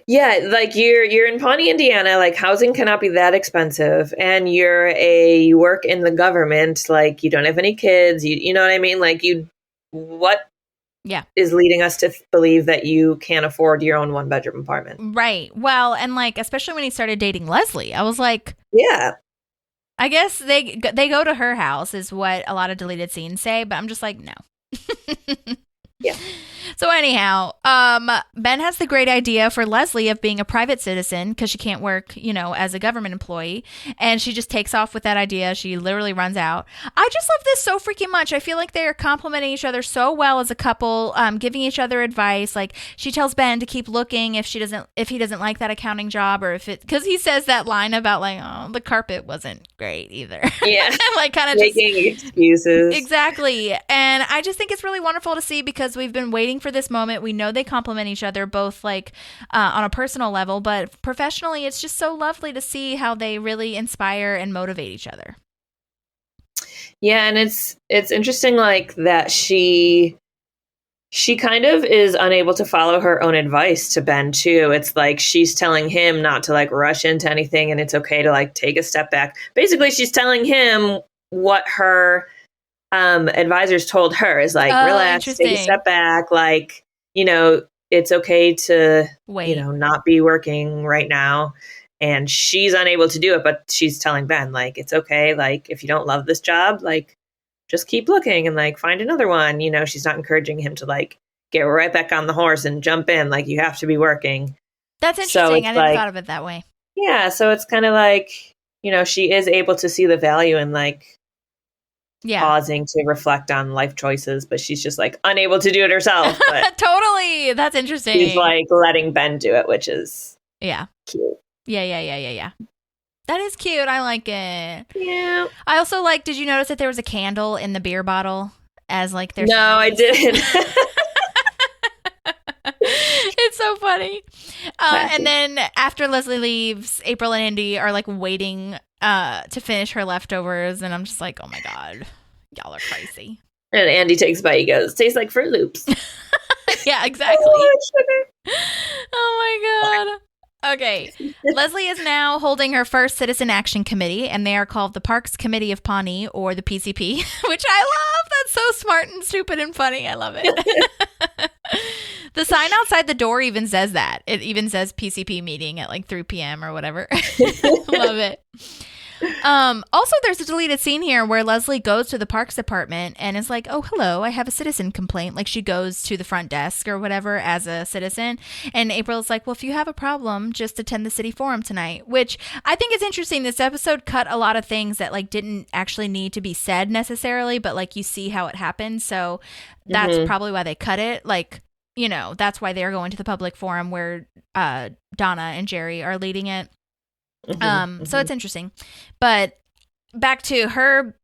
Yeah, like you're in Pawnee, Indiana, like housing cannot be that expensive, and you work in the government, like you don't have any kids, you know what I mean? Like what is leading us to believe that you can't afford your own 1-bedroom apartment? Right. Well, and like especially when he started dating Leslie, I was like, yeah. I guess they go to her house is what a lot of deleted scenes say, but I'm just like, no. Yeah. So anyhow, Ben has the great idea for Leslie of being a private citizen because she can't work, as a government employee. And she just takes off with that idea. She literally runs out. I just love this so freaking much. I feel like they're complimenting each other so well as a couple, giving each other advice. Like she tells Ben to keep looking if he doesn't like that accounting job or because he says that line about like, oh, the carpet wasn't great either. Yeah. Like kind of making excuses. Exactly. And I just think it's really wonderful to see because we've been waiting for this moment. We know they complement each other both like on a personal level, but professionally it's just so lovely to see how they really inspire and motivate each other. Yeah, and it's interesting like that she kind of is unable to follow her own advice to Ben too. It's like she's telling him not to like rush into anything and it's okay to like take a step back. Basically, she's telling him what her advisors told her is like, relax, take a step back. Like, it's okay to, wait, not be working right now. And she's unable to do it, but she's telling Ben, like, it's okay. Like, if you don't love this job, like, just keep looking and like find another one. She's not encouraging him to like get right back on the horse and jump in. Like, you have to be working. That's interesting. I never thought of it that way. Yeah. So it's kind of like, she is able to see the value in like, pausing to reflect on life choices, but she's just like unable to do it herself. But totally. That's interesting. She's like letting Ben do it, which is cute. Yeah. That is cute. I like it. Yeah. I also like, did you notice that there was a candle in the beer bottle as like there's No, I didn't. It's so funny. And then after Leslie leaves, April and Andy are like waiting to finish her leftovers, and I'm just like, oh my god, y'all are crazy. And Andy takes a bite. He goes, tastes like Fruit Loops. Yeah, exactly. Oh my god. Okay. Leslie is now holding her first citizen action committee, and they are called the Parks Committee of Pawnee, or the PCP, which I love. That's so smart and stupid and funny. I love it. The sign outside the door even says that. It even says PCP meeting at like 3 p.m. or whatever. Love it. Also, there's a deleted scene here where Leslie goes to the Parks Department and is like, oh, hello, I have a citizen complaint. Like she goes to the front desk or whatever as a citizen. And April's like, well, if you have a problem, just attend the city forum tonight, which I think is interesting. This episode cut a lot of things that like didn't actually need to be said necessarily, but like you see how it happened. So that's probably why they cut it. Like, that's why they're going to the public forum where Donna and Jerry are leading it. So it's interesting. But back to her,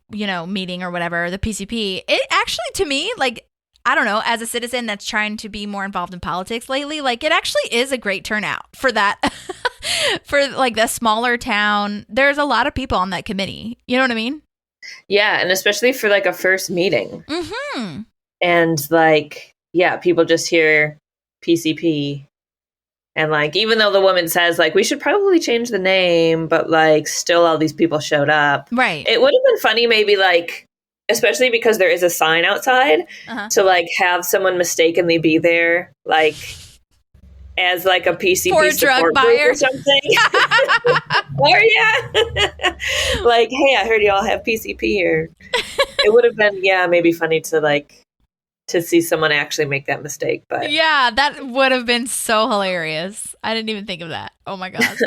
meeting or whatever, the PCP, it actually, to me, like, I don't know, as a citizen that's trying to be more involved in politics lately, like, it actually is a great turnout for that. For like the smaller town, there's a lot of people on that committee. You know what I mean? Yeah. And especially for like a first meeting. And like, yeah, people just hear PCP. And like, even though the woman says like, we should probably change the name, but like still all these people showed up. Right. It would have been funny maybe like, especially because there is a sign outside to like have someone mistakenly be there, like as like a PCP for a drug buyer or something. Or like, hey, I heard y'all have PCP here. It would have been, maybe funny to like, to see someone actually make that mistake. But yeah, that would have been so hilarious. I didn't even think of that. Oh my god.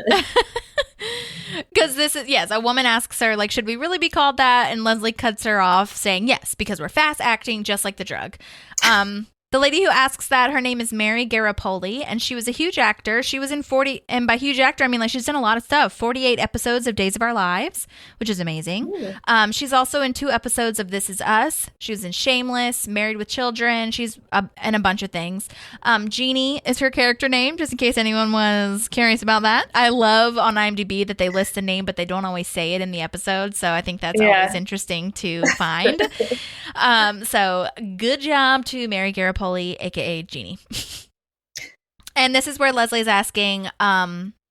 Because this is, yes, a woman asks her, like, should we really be called that? And Leslie cuts her off saying, yes, because we're fast acting just like the drug. The The lady who asks that, her name is Mary Garapoli, and she was a huge actor. She was in 40, and by huge actor, I mean like she's done a lot of stuff. 48 episodes of Days of Our Lives, which is amazing. She's also in 2 episodes of This Is Us. She was in Shameless, Married with Children. She's in a bunch of things. Jeannie is her character name, just in case anyone was curious about that. I love on IMDb that they list the name, but they don't always say it in the episode, so I think that's always interesting to find. So good job to Mary Garapoli, aka Jeannie. And this is where Leslie's asking,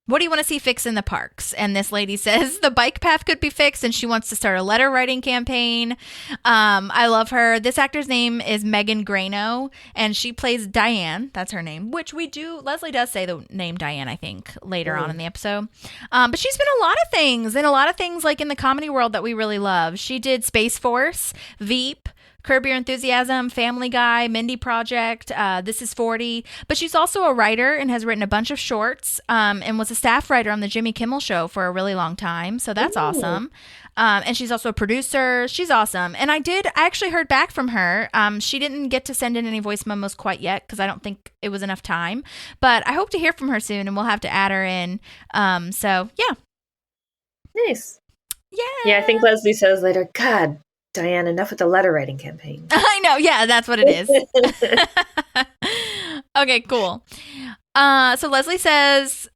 what do you want to see fixed in the parks? And this lady says the bike path could be fixed, and she wants to start a letter writing campaign. I love her. This actor's name is Megan Grano, and she plays Diane. That's her name, which Leslie does say the name Diane, I think, later on in the episode. But she's been a lot of things like in the comedy world that we really love. She did Space Force, Veep, Curb Your Enthusiasm, Family Guy, Mindy Project, This Is 40. But she's also a writer and has written a bunch of shorts and was a staff writer on the Jimmy Kimmel Show for a really long time. So that's awesome. And she's also a producer. She's awesome. And I actually heard back from her. She didn't get to send in any voice memos quite yet because I don't think it was enough time. But I hope to hear from her soon, and we'll have to add her in. So, yeah. Nice. Yeah. Yeah, I think Leslie says later, God, Diane, enough with the letter writing campaign. I know. Yeah, that's what it is. Okay, cool. So Leslie says,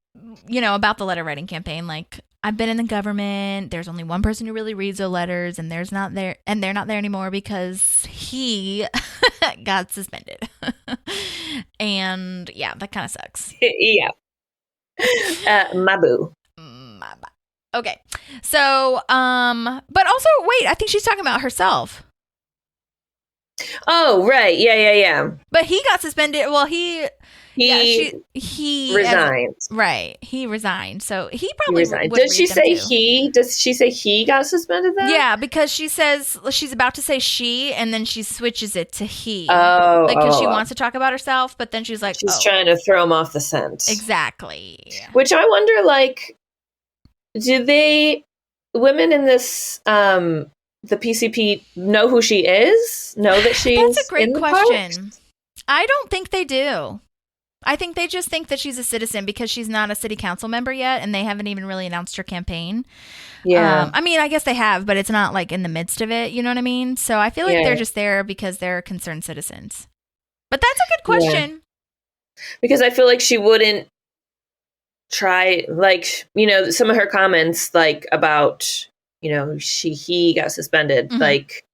about the letter writing campaign, like, I've been in the government. There's only one person who really reads the letters, and they're not there anymore because he got suspended. And yeah, that kind of sucks. Yeah. My boo. Okay. So, but also, wait, I think she's talking about herself. Oh, right. Yeah. But he got suspended. Well, he resigned. Right. He resigned. So he probably resigned. Does she say he? Does she say he got suspended then? Yeah, because she says she's about to say she, and then she switches it to he. Oh. Because she wants to talk about herself, but then she's like, she's trying to throw him off the scent. Exactly. Which I wonder, like, do women in this, the PCP know who she is? Know that she's That's a great in the question. parks? I don't think they do. I think they just think that she's a citizen because she's not a city council member yet, and they haven't even really announced her campaign. Yeah. I mean, I guess they have, but it's not like in the midst of it. You know what I mean? So I feel like they're just there because they're concerned citizens. But that's a good question. Yeah. Because I feel like she wouldn't try, like, some of her comments, like, about, he got suspended, like,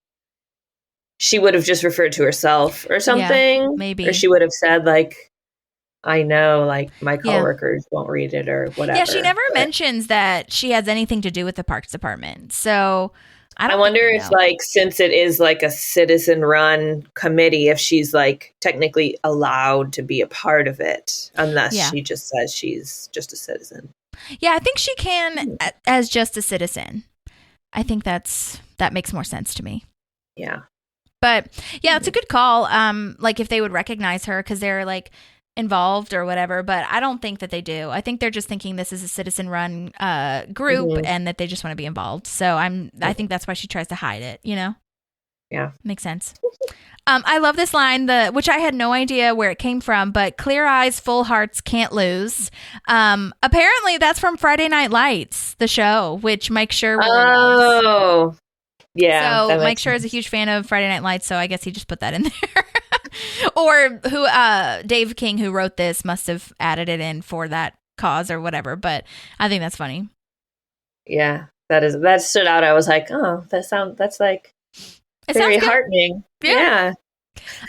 she would have just referred to herself or something. Maybe. Or she would have said, like, I know, like, my coworkers won't read it or whatever. Yeah, she never mentions that she has anything to do with the Parks Department. So I wonder if, like, since it is like a citizen-run committee, if she's, like, technically allowed to be a part of it, unless she just says she's just a citizen. Yeah, I think she can as just a citizen. I think that makes more sense to me. Yeah. But yeah, it's a good call. Like if they would recognize her because they're like involved or whatever, but I don't think that they do. I think they're just thinking this is a citizen run group and that they just want to be involved. So I think that's why she tries to hide it, Yeah. Makes sense. I love this line, which I had no idea where it came from, but clear eyes, full hearts, can't lose. Apparently that's from Friday Night Lights, the show, which Mike Schur really loves. Oh, yeah. So Mike Schur is a huge fan of Friday Night Lights, so I guess he just put that in there. Or Dave King, who wrote this, must have added it in for that cause or whatever, but I think that's funny. Yeah, that stood out. I was like, oh, that's like very heartening. Yeah.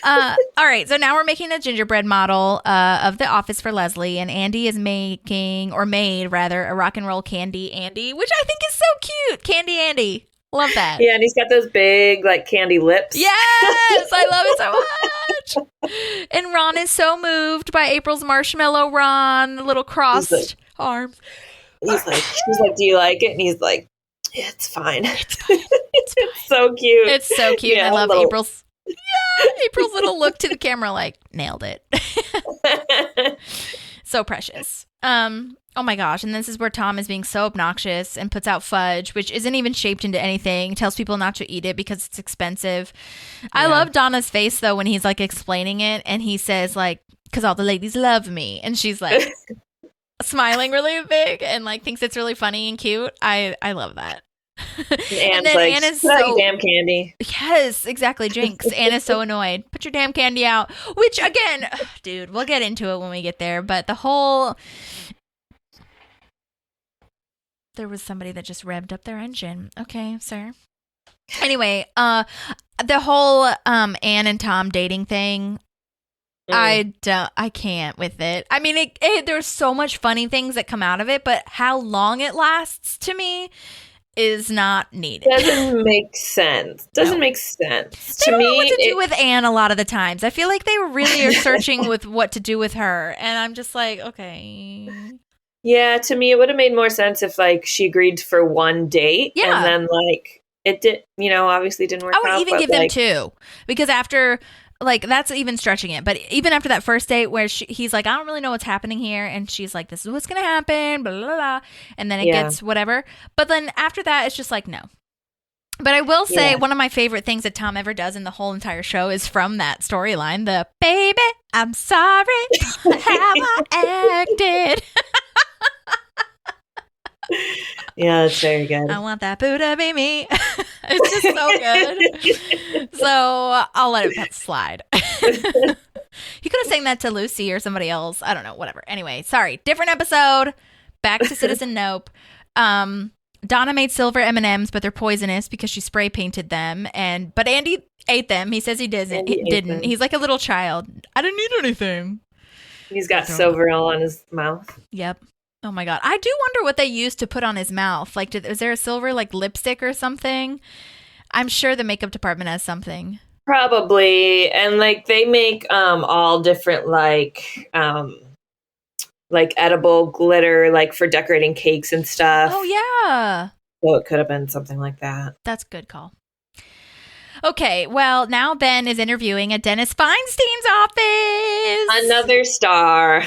All right, so now we're making a gingerbread model of the office for Leslie, and Andy is made a rock and roll candy Andy, which I think is so cute. Candy Andy. Love that. Yeah, and he's got those big, like, candy lips. Yes, I love it so much. And Ron is so moved by April's marshmallow Ron, the little crossed arms. She's like, do you like it? And he's like, yeah, it's fine. It's so cute. It's so cute. Yeah, I love April's little look to the camera like, nailed it. So precious. Oh my gosh. And this is where Tom is being so obnoxious and puts out fudge, which isn't even shaped into anything, tells people not to eat it because it's expensive. I love Donna's face though when he's like explaining it and he says like, because all the ladies love me. And she's like smiling really big and like thinks it's really funny and cute. I love that. And then like, Anna's so damn candy. Yes, exactly. Jinx. Anna's so annoyed. Put your damn candy out. Which again, dude, we'll get into it when we get there. But the whole... There was somebody that just revved up their engine. Okay, sir. Anyway, the whole Anne and Tom dating thing, I can't with it. I mean, there's so much funny things that come out of it, but how long it lasts to me is not needed. Doesn't make sense. Doesn't make sense. They don't know what to do with Anne a lot of the times. I feel like they really are searching with what to do with her, and I'm just like, okay. Yeah, to me, it would have made more sense if, like, she agreed for one date, and then, like, it did, obviously didn't work out. I would even give them two, because after, like, that's even stretching it. But even after that first date where he's like, I don't really know what's happening here, and she's like, this is what's going to happen, blah, blah, blah, and then it gets whatever. But then after that, it's just like, no. But I will say one of my favorite things that Tom ever does in the whole entire show is from that storyline, the baby, I'm sorry for how I acted. Yeah, that's very good. I want that boo to be me. It's just so good. So I'll let it slide. You could have sang that to Lucy or somebody else. I don't know, whatever. Anyway, sorry. Different episode. Back to Citizen Knope. Donna made silver M&Ms, but they're poisonous because she spray painted them. But Andy ate them. He says he didn't. He's like a little child. I didn't eat anything. He's got silver all on his mouth. Yep. Oh my God. I do wonder what they used to put on his mouth. Like, is there a silver like lipstick or something? I'm sure the makeup department has something. Probably. And like they make all different like edible glitter like for decorating cakes and stuff. Oh yeah. So it could have been something like that. That's a good call. Okay, well, now Ben is interviewing at Dennis Feinstein's office. Another star.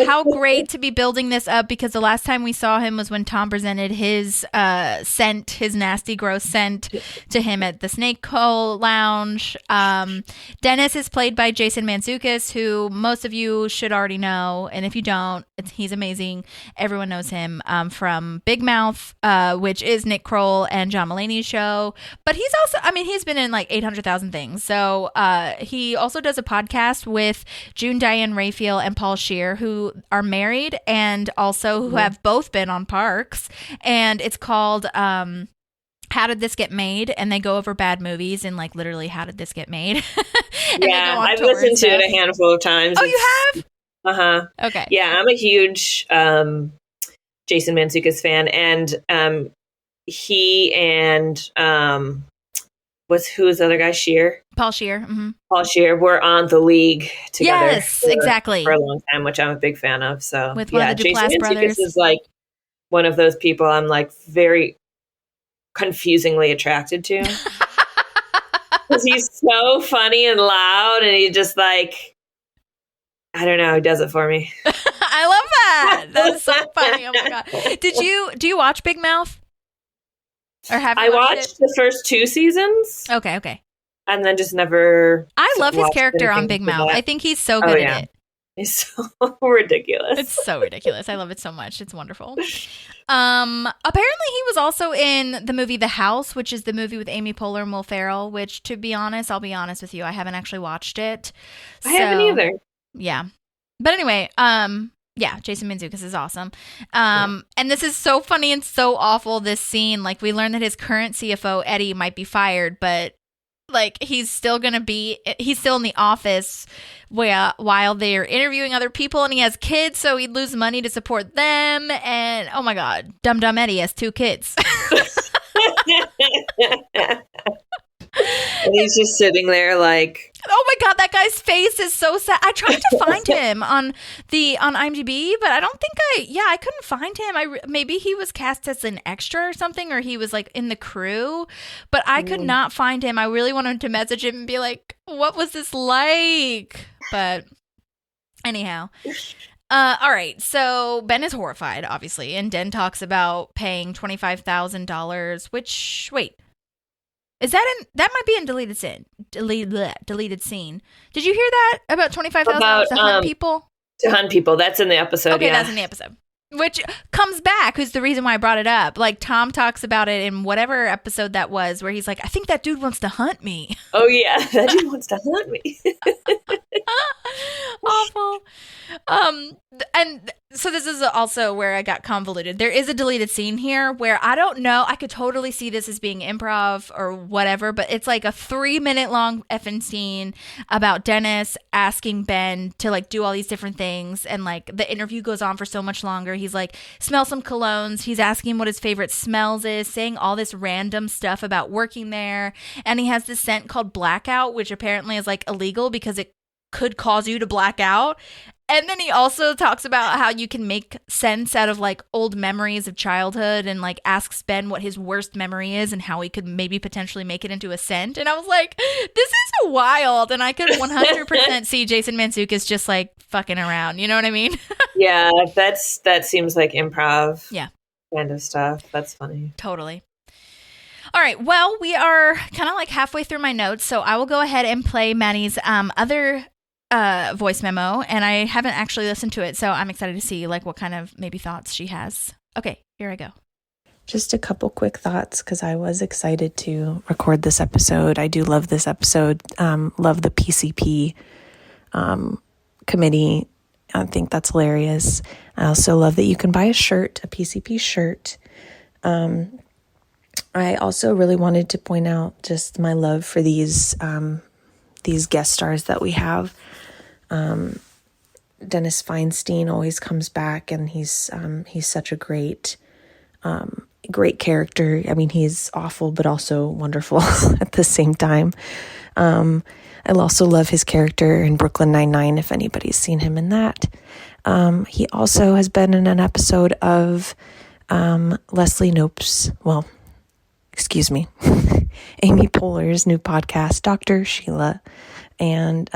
How great to be building this up, because the last time we saw him was when Tom presented his scent, his nasty, gross scent to him at the Snake Hole Lounge. Dennis is played by Jason Mantzoukas, who most of you should already know. And if you don't, he's amazing. Everyone knows him from Big Mouth, which is Nick Kroll and John Mulaney's show. But he's also, he's been in like 800,000 things. So he also does a podcast with June Diane Raphael and Paul Scheer, who are married and also who have both been on Parks. And it's called How Did This Get Made? And they go over bad movies and like literally how did this get made? Yeah, I've listened to it a handful of times. Oh, you have? Uh-huh. Okay. Yeah, I'm a huge Jason Mantzoukas fan. And he and who was the other guy? Scheer? Paul Scheer. Mm-hmm. Paul Scheer were on The League together. Yes, exactly. For a long time, which I'm a big fan of. So with one of the Duplass Jason brothers. Mantzoukas is like one of those people I'm like very confusingly attracted to. Because he's so funny and loud, and he just like, I don't know, he does it for me. I love that. That's so funny. Oh my God. Do you watch Big Mouth? Or have you watched the first 2 seasons. Okay. And then just never. I love his character on Big Mouth. I think he's so good at it. He's so ridiculous. It's so ridiculous. I love it so much. It's wonderful. Apparently he was also in the movie The House, which is the movie with Amy Poehler and Will Ferrell, which, to be honest, I'll be honest with you, I haven't actually watched it. I haven't either. Yeah. But anyway, yeah, Jason Mantzoukas is awesome. And this is so funny and so awful, this scene. Like, we learn that his current CFO, Eddie, might be fired, but like he's still in the office while they're interviewing other people, and he has kids, so he'd lose money to support them. And oh my God, Dumb Eddie has 2 kids. And he's just sitting there like, oh my God, that guy's face is so sad. I tried to find him on IMDb, but I don't think I couldn't find him. Maybe he was cast as an extra or something, or he was like in the crew, but I could not find him. I really wanted to message him and be like, what was this like? But anyhow, All right. So Ben is horrified, obviously, and Den talks about paying $25,000. Which is that that might be in deleted scene? Deleted scene. Did you hear that about $25,000 to hunt people? To hunt people. That's in the episode. Okay, yeah. that's in the episode. Which comes back, who's the reason why I brought it up. Like, Tom talks about it in whatever episode that was, where he's like, I think that dude wants to hunt me. Oh, yeah. That dude wants to hunt me. Awful. And so this is also where I got convoluted. There is a deleted scene here where I don't know. I could totally see this as being improv or whatever, but it's like a 3-minute long effing scene about Dennis asking Ben to like do all these different things. And like the interview goes on for so much longer. He's like, smell some colognes. He's asking what his favorite smells is, saying all this random stuff about working there. And he has this scent called Blackout, which apparently is like illegal because it could cause you to black out. And then he also talks about how you can make sense out of like old memories of childhood, and like asks Ben what his worst memory is and how he could maybe potentially make it into a scent. And I was like, this is wild. And I could 100% see Jason Mantzoukas just like fucking around. You know what I mean? Yeah, that seems like improv. Yeah. Kind of stuff. That's funny. Totally. All right. Well, we are kind of like halfway through my notes, so I will go ahead and play Maddie's other voice memo, and I haven't actually listened to it, so I'm excited to see like what kind of maybe thoughts she has. Okay, here I go. Just a couple quick thoughts, because I was excited to record this episode. I do love this episode. Love the PCP committee. I think that's hilarious. I also love that you can buy a shirt, a PCP shirt. I also really wanted to point out just my love for these guest stars that we have. Dennis Feinstein always comes back, and he's such a great character. I mean, he's awful, but also wonderful at the same time. I also love his character in Brooklyn Nine-Nine, if anybody's seen him in that. He also has been in an episode of Leslie Knope's, Amy Poehler's new podcast, Dr. Sheila. And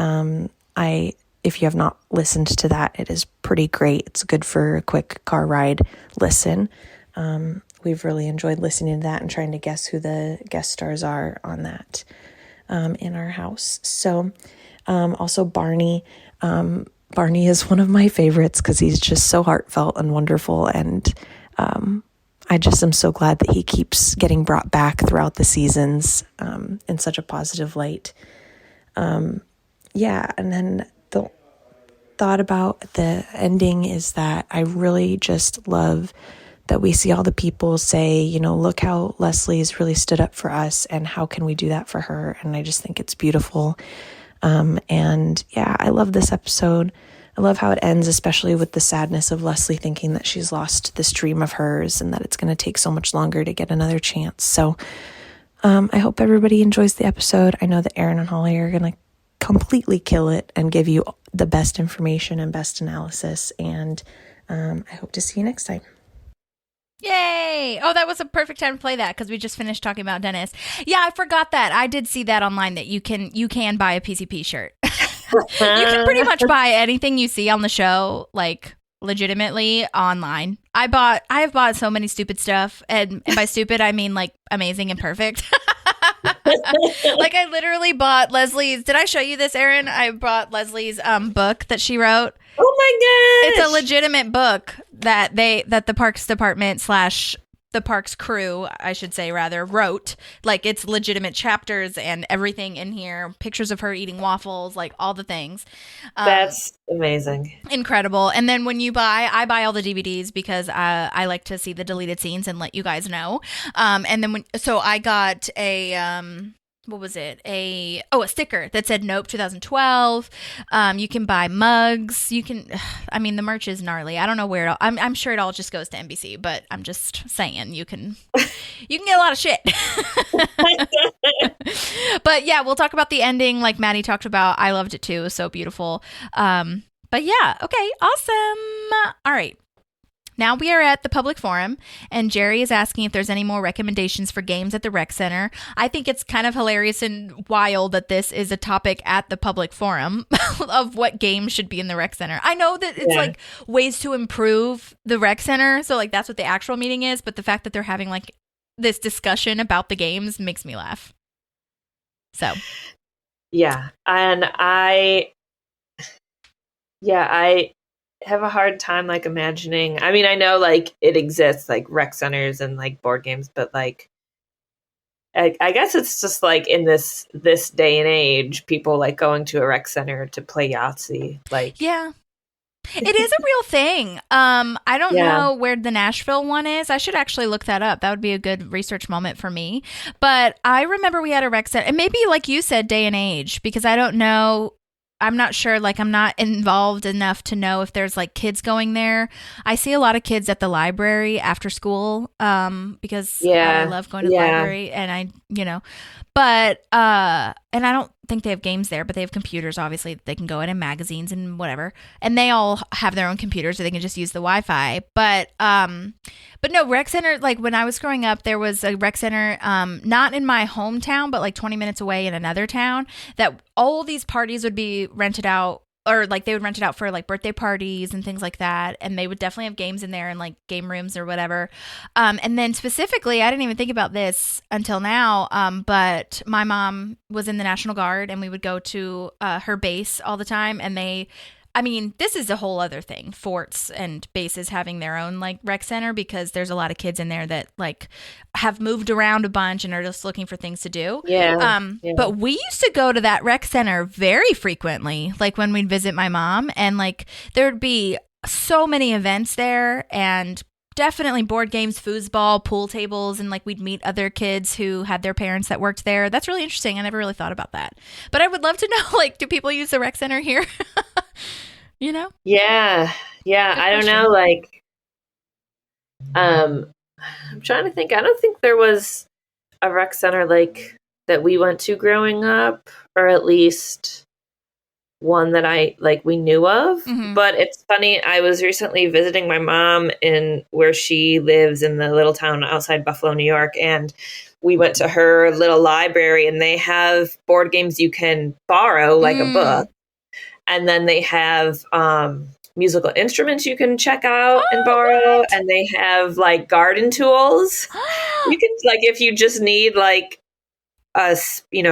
if you have not listened to that, it is pretty great. It's good for a quick car ride listen. We've really enjoyed listening to that and trying to guess who the guest stars are on that in our house. So also Barney. Barney is one of my favorites because he's just so heartfelt and wonderful. And I just am so glad that he keeps getting brought back throughout the seasons in such a positive light. And then the thought about the ending is that I really just love that we see all the people say, look how Leslie's really stood up for us, and how can we do that for her? And I just think it's beautiful. I love this episode. I love how it ends, especially with the sadness of Leslie thinking that she's lost this dream of hers and that it's going to take so much longer to get another chance. So I hope everybody enjoys the episode. I know that Erin and Holly are going to completely kill it and give you the best information and best analysis. And I hope to see you next time. Yay! Oh, that was a perfect time to play that because we just finished talking about Dennis. Yeah, I forgot that. I did see that online that you can buy a PCP shirt. You can pretty much buy anything you see on the show, like legitimately online. I have bought so many stupid stuff, and by stupid I mean like amazing and perfect. Like I literally bought Leslie's. Did I show you this, Erin? I bought Leslie's book that she wrote. Oh my gosh! It's a legitimate book that the Parks Department / the Parks crew, I should say, rather, wrote. Like, it's legitimate chapters and everything in here. Pictures of her eating waffles, like all the things. That's amazing. Incredible. And then when I buy all the DVDs because I like to see the deleted scenes and let you guys know. And then I got a what was it? A sticker that said Knope 2012. You can buy mugs. You can, the merch is gnarly. I don't know where I'm sure it all just goes to NBC, but I'm just saying you can get a lot of shit. But yeah, we'll talk about the ending like Maddie talked about. I loved it too. So beautiful. But yeah. Okay. Awesome. All right. Now we are at the public forum, and Jerry is asking if there's any more recommendations for games at the rec center. I think it's kind of hilarious and wild that this is a topic at the public forum of what games should be in the rec center. I know that it's like ways to improve the rec center, so like that's what the actual meeting is, but the fact that they're having like this discussion about the games makes me laugh. So, yeah, and I have a hard time like imagining. I mean, I know like it exists, like rec centers and like board games, but like I guess it's just like in this day and age, people like going to a rec center to play Yahtzee. Like, yeah, it is a real thing. I don't know where the Nashville one is. I should actually look that up. That would be a good research moment for me. But I remember we had a rec center, and maybe like you said, day and age, because I don't know. I'm not sure, like I'm not involved enough to know if there's like kids going there. I see a lot of kids at the library after school because I love going to the library, and but and I don't think they have games there, but they have computers, obviously, they can go in, and magazines and whatever, and they all have their own computers, so they can just use the Wi-Fi. But no, rec center, like when I was growing up, there was a rec center not in my hometown, but like 20 minutes away in another town, that all these parties would be rented out, or like they would rent it out for like birthday parties and things like that, and they would definitely have games in there and like game rooms or whatever. And then specifically, I didn't even think about this until now, but my mom was in the National Guard, and we would go to her base all the time, and this is a whole other thing, forts and bases having their own like rec center, because there's a lot of kids in there that like have moved around a bunch and are just looking for things to do. But we used to go to that rec center very frequently, like when we'd visit my mom, and like there'd be so many events there, and definitely board games, foosball, pool tables, and like we'd meet other kids who had their parents that worked there. That's really interesting. I never really thought about that. But I would love to know, like, do people use the rec center here? You know? Yeah. I don't know. Like, I'm trying to think. I don't think there was a rec center like that we went to growing up, or at least one that we knew of. Mm-hmm. But it's funny, I was recently visiting my mom in where she lives in the little town outside Buffalo, New York, and we went to her little library, and they have board games you can borrow, like a book, and then they have musical instruments you can check out and borrow, and they have like garden tools. You can, like, if you just need like a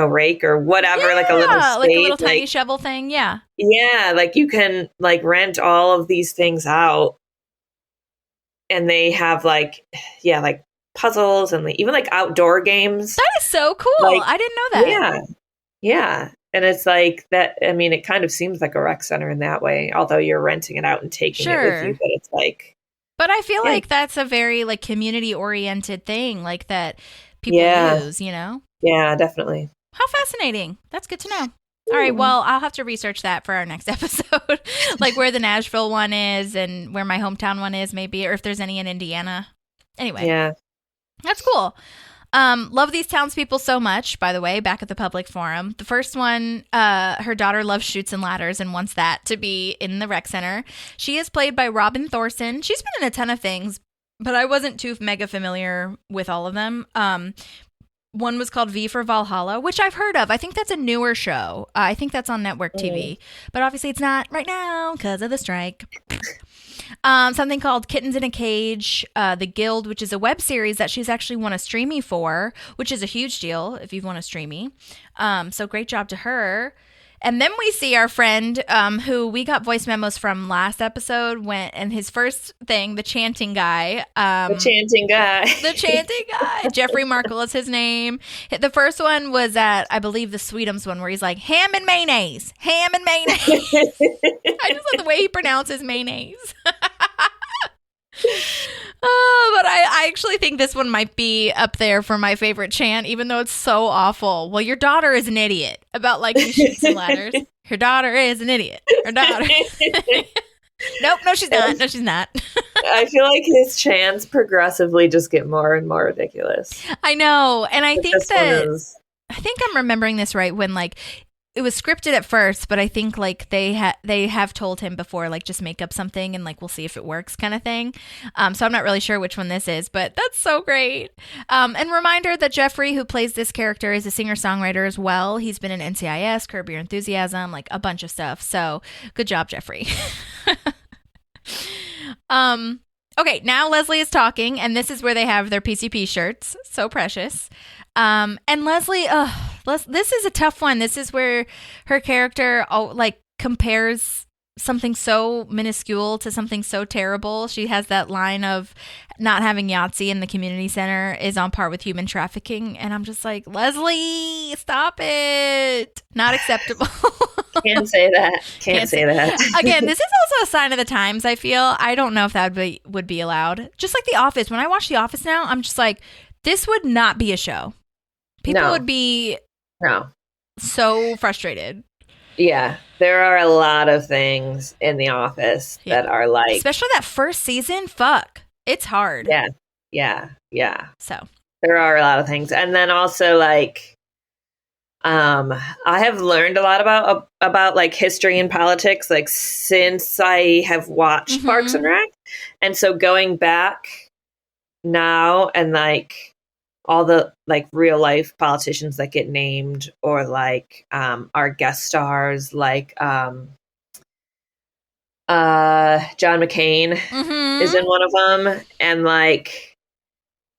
rake or whatever, like a little spade, like a little tiny shovel thing. Like you can like rent all of these things out, and they have like puzzles and even like outdoor games. That is so cool. Like, I didn't know that. Yeah. And it's like that. I mean, it kind of seems like a rec center in that way, although you're renting it out and taking it with you. But it's like, but I feel like that's a very like community oriented thing, like that people use, Yeah, definitely. How fascinating. That's good to know. All right, well, I'll have to research that for our next episode, like where the Nashville one is and where my hometown one is, maybe, or if there's any in Indiana. Anyway. Yeah. That's cool. Love these townspeople so much, by the way, back at the public forum. The first one, her daughter loves Chutes and Ladders and wants that to be in the rec center. She is played by Robin Thorson. She's been in a ton of things, but I wasn't too mega familiar with all of them. One was called V for Valhalla, which I've heard of. I think that's a newer show. I think that's on network TV, but obviously it's not right now because of the strike. Something called Kittens in a Cage, The Guild, which is a web series that she's actually won a Streamy for, which is a huge deal if you've won a Streamy. So great job to her. And then we see our friend who we got voice memos from last episode, and his first thing, the chanting guy. The chanting guy. Jeffrey Markle is his name. The first one was at, I believe, the Sweetums one, where he's like, ham and mayonnaise. I just love the way he pronounces mayonnaise. But I actually think this one might be up there for my favorite chant, even though it's so awful. Well, your daughter is an idiot about like Chutes and Ladders. Her daughter is an idiot. Her daughter. Nope, no, she's not. No, she's not. I feel like his chants progressively just get more and more ridiculous. I know, and I think I'm remembering this right when like it was scripted at first, but I think like they have told him before, like just make up something and like we'll see if it works kind of thing. So I'm not really sure which one this is, but that's so great. And reminder that Jeffrey, who plays this character, is a singer-songwriter as well. He's been in NCIS, Curb Your Enthusiasm, like a bunch of stuff. So good job, Jeffrey. Okay, now Leslie is talking, and this is where they have their PCP shirts. So precious. And Leslie, this is a tough one. This is where her character like compares something so minuscule to something so terrible. She has that line of not having Yahtzee in the community center is on par with human trafficking. And I'm just like, Leslie, stop it. Not acceptable. Can't say that. Can't say that. Again, this is also a sign of the times, I feel. I don't know if that would be allowed. Just like The Office. When I watch The Office now, I'm just like, this would not be a show. People would be so frustrated. Yeah, there are a lot of things in The Office that are like... Especially that first season, fuck. It's hard. Yeah. So. There are a lot of things. And then also like... I have learned a lot about like history and politics, like since I have watched Parks and Rec. And so going back now and like all the like real life politicians that get named or like, our guest stars, like, John McCain is in one of them. And like,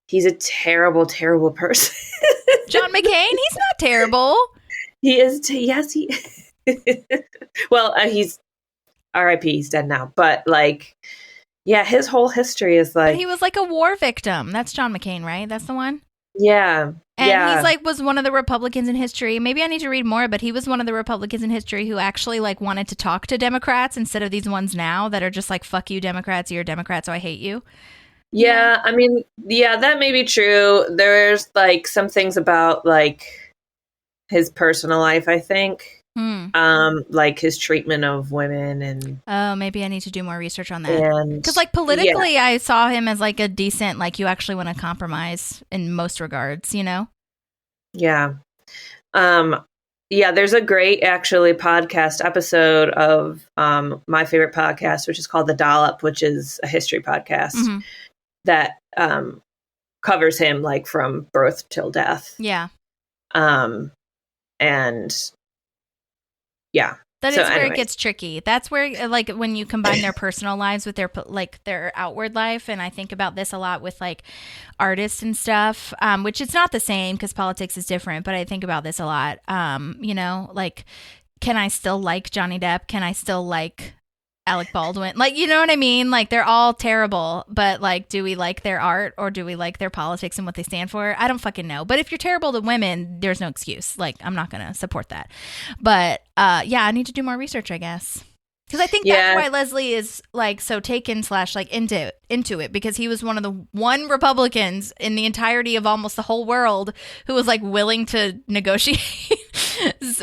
he's a terrible, terrible person. John McCain? He's not terrible. He is. Yes, he. Well, he's R.I.P. He's dead now. But like, yeah, his whole history is like. But he was like a war victim. That's John McCain, right? That's the one. Yeah. And he's like was one of the Republicans in history. Maybe I need to read more, but he was one of the Republicans in history who actually like wanted to talk to Democrats instead of these ones now that are just like, fuck you, Democrats. You're a Democrat, so I hate you. Yeah, I mean, yeah, that may be true. There's like some things about like his personal life, I think. Like his treatment of women and oh, maybe I need to do more research on that. Because like politically, I saw him as like a decent, like you actually want to compromise in most regards, you know? Yeah. Yeah, there's a great actually podcast episode of my favorite podcast, which is called The Dollop, which is a history podcast. That covers him like from birth till death. Yeah. And yeah. That is where it gets tricky. That's where like when you combine their personal lives with their outward life. And I think about this a lot with like artists and stuff, which it's not the same because politics is different. But I think about this a lot. You know, like, can I still like Johnny Depp? Can I still like Alec Baldwin? Like, you know what I mean? Like, they're all terrible, but like, do we like their art or do we like their politics and what they stand for? I don't fucking know. But if you're terrible to women, there's no excuse. Like, I'm not going to support that. But yeah, I need to do more research, I guess. Because I think that's why Leslie is like so taken / like into it, because he was one of the Republicans in the entirety of almost the whole world who was like willing to negotiate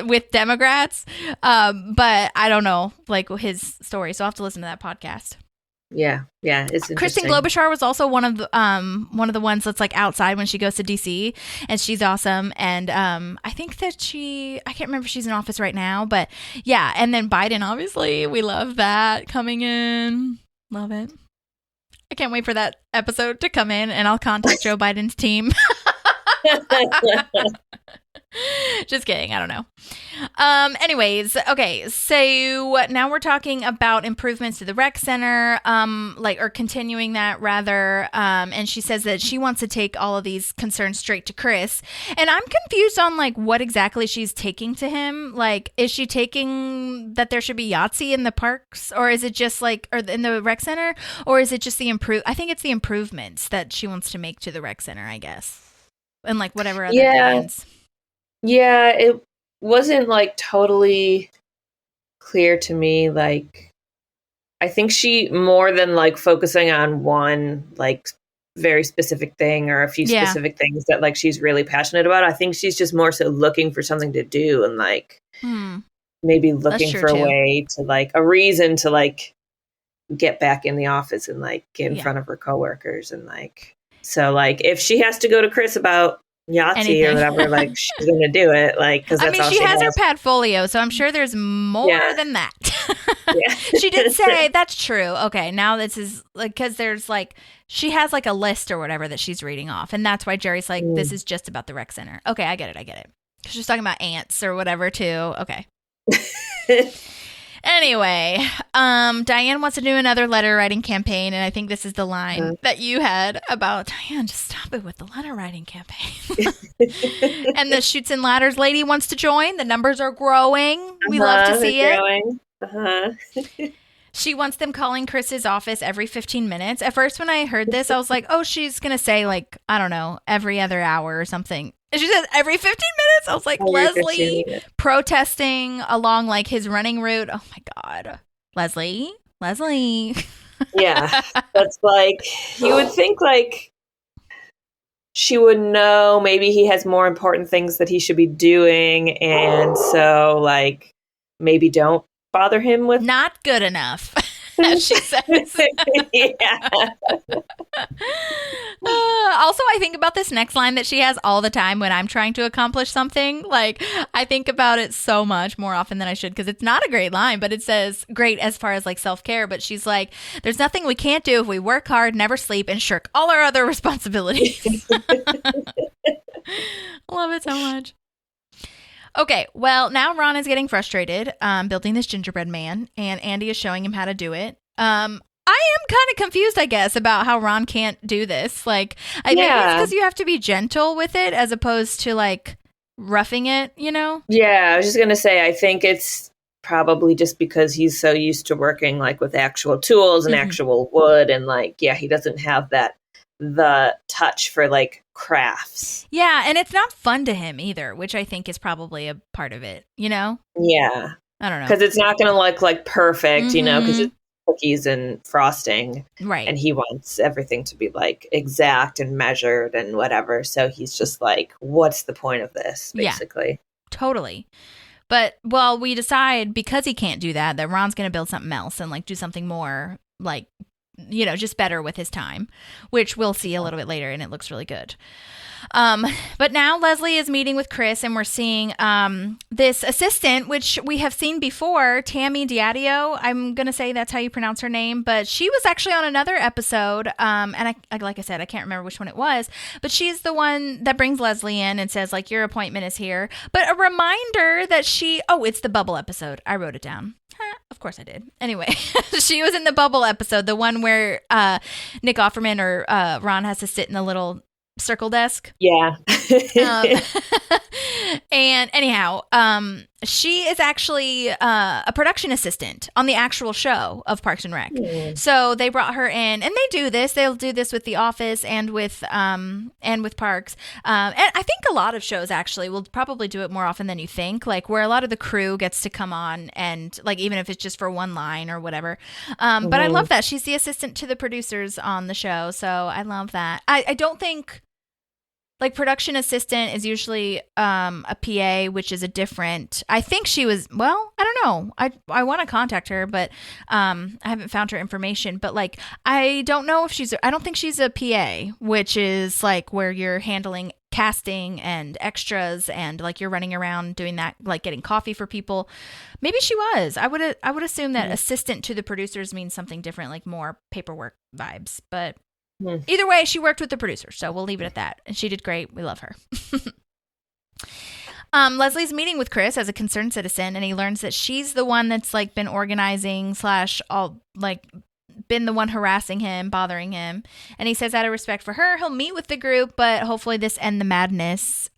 with Democrats. But I don't know like his story, so I'll have to listen to that podcast. Yeah, it's interesting. Kristen Klobuchar was also one of the ones that's like outside when she goes to DC, and she's awesome. And I think that I can't remember if she's in office right now, but yeah. And then Biden, obviously, we love that coming in. Love it. I can't wait for that episode to come in, and I'll contact Joe Biden's team. Just kidding. I don't know. Anyways, okay. So now we're talking about improvements to the rec center, or continuing that rather. And she says that she wants to take all of these concerns straight to Chris. And I'm confused on like what exactly she's taking to him. Like, is she taking that there should be Yahtzee in the parks, or is it just like, or in the rec center, or is it just I think it's the improvements that she wants to make to the rec center, I guess. And like whatever other demands. Yeah, it wasn't like totally clear to me. Like, I think she more than like focusing on one like very specific thing or a few specific things that like she's really passionate about. I think she's just more so looking for something to do and like maybe looking for a way to like a reason to like get back in the office and like get in front of her coworkers and like. So like if she has to go to Chris about Yahtzee or whatever, like she's gonna do it, like, because that's all she has her Padfolio, so I'm sure there's more than that. Yeah. She did say that's true. Okay, now this is like, because there's like, she has like a list or whatever that she's reading off, and that's why Jerry's like, this is just about the rec center. Okay, I get it. She's talking about ants or whatever too. Okay. Anyway, Diane wants to do another letter writing campaign, and I think this is the line that you had about, Diane, just stop it with the letter writing campaign. And the Chutes and Ladders lady wants to join. The numbers are growing. We love to see it. She wants them calling Chris's office every 15 minutes. At first, when I heard this, I was like, oh, she's going to say, like, I don't know, every other hour or something. And she says every 15 minutes. I was like, Leslie protesting along like his running route. Oh my God. Leslie. Yeah. That's like, you would think like she would know maybe he has more important things that he should be doing. And so like, maybe don't bother him with. Not good enough, as she says. Yeah. Also, I think about this next line that she has all the time when I'm trying to accomplish something. Like, I think about it so much more often than I should, because it's not a great line, but it says great as far as like self-care. But she's like, there's nothing we can't do if we work hard, never sleep, and shirk all our other responsibilities. Love it so much. Okay, well, now Ron is getting frustrated building this gingerbread man, and Andy is showing him how to do it. I am kind of confused, I guess, about how Ron can't do this. Like, I think it's because you have to be gentle with it as opposed to, like, roughing it, you know? Yeah, I was just going to say, I think it's probably just because he's so used to working, like, with actual tools and actual wood. And, like, yeah, he doesn't have the touch for, like, crafts. Yeah, and it's not fun to him either, which I think is probably a part of it, you know? Yeah. I don't know. Because it's not going to look, like, perfect, you know, because it's cookies and frosting. Right. And he wants everything to be, like, exact and measured and whatever. So he's just like, what's the point of this, basically? Yeah, totally. But, well, we decide, because he can't do that Ron's going to build something else and, like, do something more, like, you know, just better with his time, which we'll see a little bit later, and it looks really good. But now Leslie is meeting with Chris, and we're seeing this assistant, which we have seen before, Tammy Diadio. I'm going to say that's how you pronounce her name, but she was actually on another episode, and I like I said, I can't remember which one it was, but she's the one that brings Leslie in and says, like, your appointment is here. But a reminder that it's the bubble episode. I wrote it down. Of course I did. Anyway, she was in the bubble episode, the one where Nick Offerman or Ron has to sit in a little circle desk. Yeah. And anyhow, she is actually a production assistant on the actual show of Parks and Rec. So they brought her in, and they do this. They'll do this with The Office and with Parks. And I think a lot of shows actually will probably do it more often than you think, like where a lot of the crew gets to come on and like, even if it's just for one line or whatever. But I love that. She's the assistant to the producers on the show. So I love that. I don't think, like, production assistant is usually a PA, which is a different. I think she was. Well, I don't know. I want to contact her, but I haven't found her information. But like, I don't know if she's. I don't think she's a PA, which is like where you're handling casting and extras and like you're running around doing that, like getting coffee for people. Maybe she was. I would assume that assistant to the producers means something different, like more paperwork vibes, but. Either way, she worked with the producer, so we'll leave it at that. And she did great. We love her. Leslie's meeting with Chris as a concerned citizen, and he learns that she's the one that's like been organizing / all like been the one harassing him, bothering him. And he says out of respect for her, he'll meet with the group, but hopefully this ends the madness.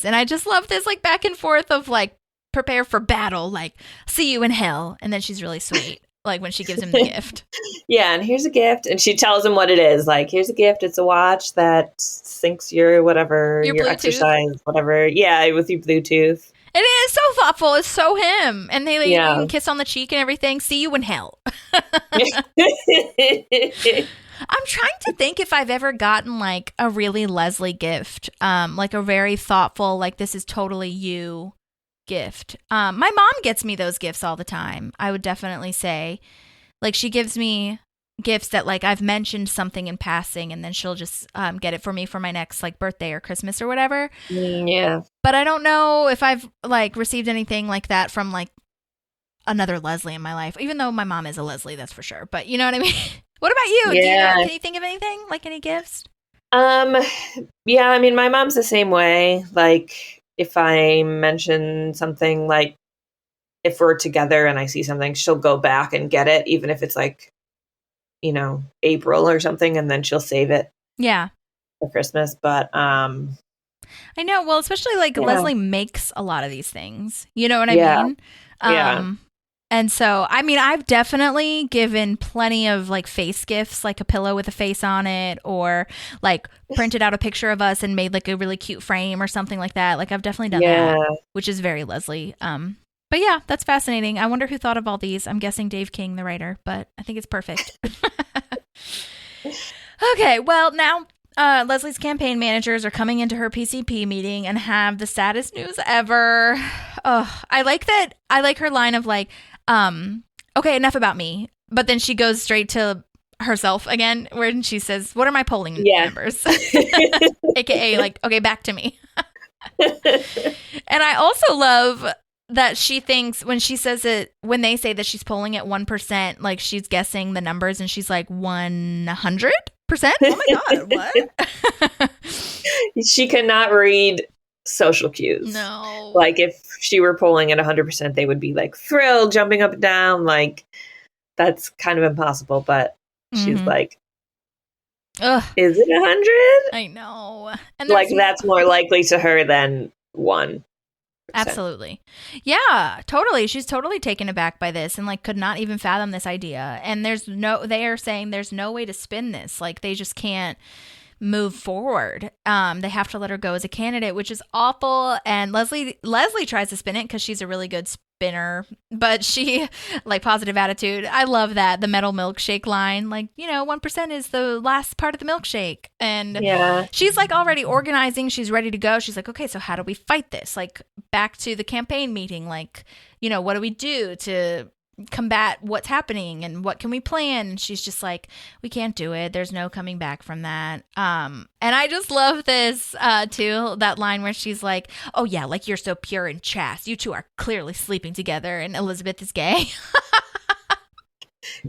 And I just love this like back and forth of like prepare for battle, like see you in hell, and then she's really sweet. Like when she gives him the gift. Yeah, and here's a gift. And she tells him what it is. Like, here's a gift. It's a watch that syncs your whatever, your exercise, whatever. Yeah, with your Bluetooth. And it is so thoughtful. It's so him. And they even kiss on the cheek and everything. See you in hell. I'm trying to think if I've ever gotten like a really Leslie gift. Like a very thoughtful, like this is totally you gift. My mom gets me those gifts all the time. I would definitely say, like, she gives me gifts that like I've mentioned something in passing and then she'll just get it for me for my next like birthday or Christmas or whatever. Yeah. But I don't know if I've like received anything like that from like another Leslie in my life, even though my mom is a Leslie, that's for sure. But you know what I mean? What about you? Yeah. Can you think of anything, like any gifts? Yeah, I mean, my mom's the same way. Like, if I mention something, like, if we're together and I see something, she'll go back and get it, even if it's like, you know, April or something, and then she'll save it. Yeah. For Christmas. But, I know. Well, especially like Leslie makes a lot of these things. You know what I mean? Yeah. And so, I mean, I've definitely given plenty of like face gifts, like a pillow with a face on it, or like printed out a picture of us and made like a really cute frame or something like that. Like I've definitely done that, which is very Leslie. But yeah, that's fascinating. I wonder who thought of all these. I'm guessing Dave King, the writer, but I think it's perfect. Okay, well now Leslie's campaign managers are coming into her PCP meeting and have the saddest news ever. Oh, I like that. I like her line of like, okay, enough about me. But then she goes straight to herself again, where she says, what are my polling numbers? AKA like, okay, back to me. And I also love that she thinks when she says it, when they say that she's polling at 1%, like she's guessing the numbers and she's like 100%. Oh my God, what? She cannot read social cues. No. Like if she were polling at 100%, they would be like thrilled, jumping up and down. Like that's kind of impossible. But she's like, ugh, is it 100? I know. And like that's more likely to her than 1%. Absolutely. Yeah, totally. She's totally taken aback by this and like could not even fathom this idea. And they are saying there's no way to spin this. Like they just can't move forward. They have to let her go as a candidate, which is awful. And Leslie tries to spin it because she's a really good spinner, but she like positive attitude. I love that. The metal milkshake line, like, you know, 1% is the last part of the milkshake. And she's like already organizing. She's ready to go. She's like, okay, so how do we fight this? Like back to the campaign meeting, like, you know, what do we do to combat what's happening and what can we plan? And she's just like, we can't do it. There's no coming back from that. And I just love this too, that line where she's like, oh yeah, like you're so pure and chaste. You two are clearly sleeping together and Elizabeth is gay.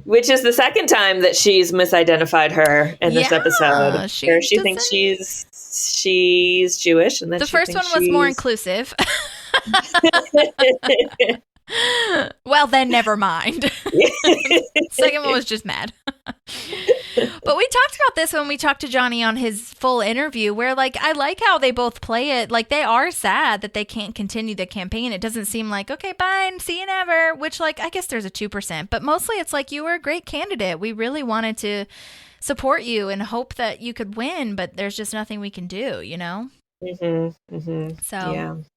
Which is the second time that she's misidentified her in this episode. Where she thinks she's Jewish, and then the first one was more inclusive. Well, then never mind. Second one was just mad. But we talked about this when we talked to Johnny on his full interview, where like I like how they both play it. Like they are sad that they can't continue the campaign. It doesn't seem like, okay, bye, see you never, which like I guess there's a 2%, but mostly it's like you were a great candidate. We really wanted to support you and hope that you could win, but there's just nothing we can do, you know? So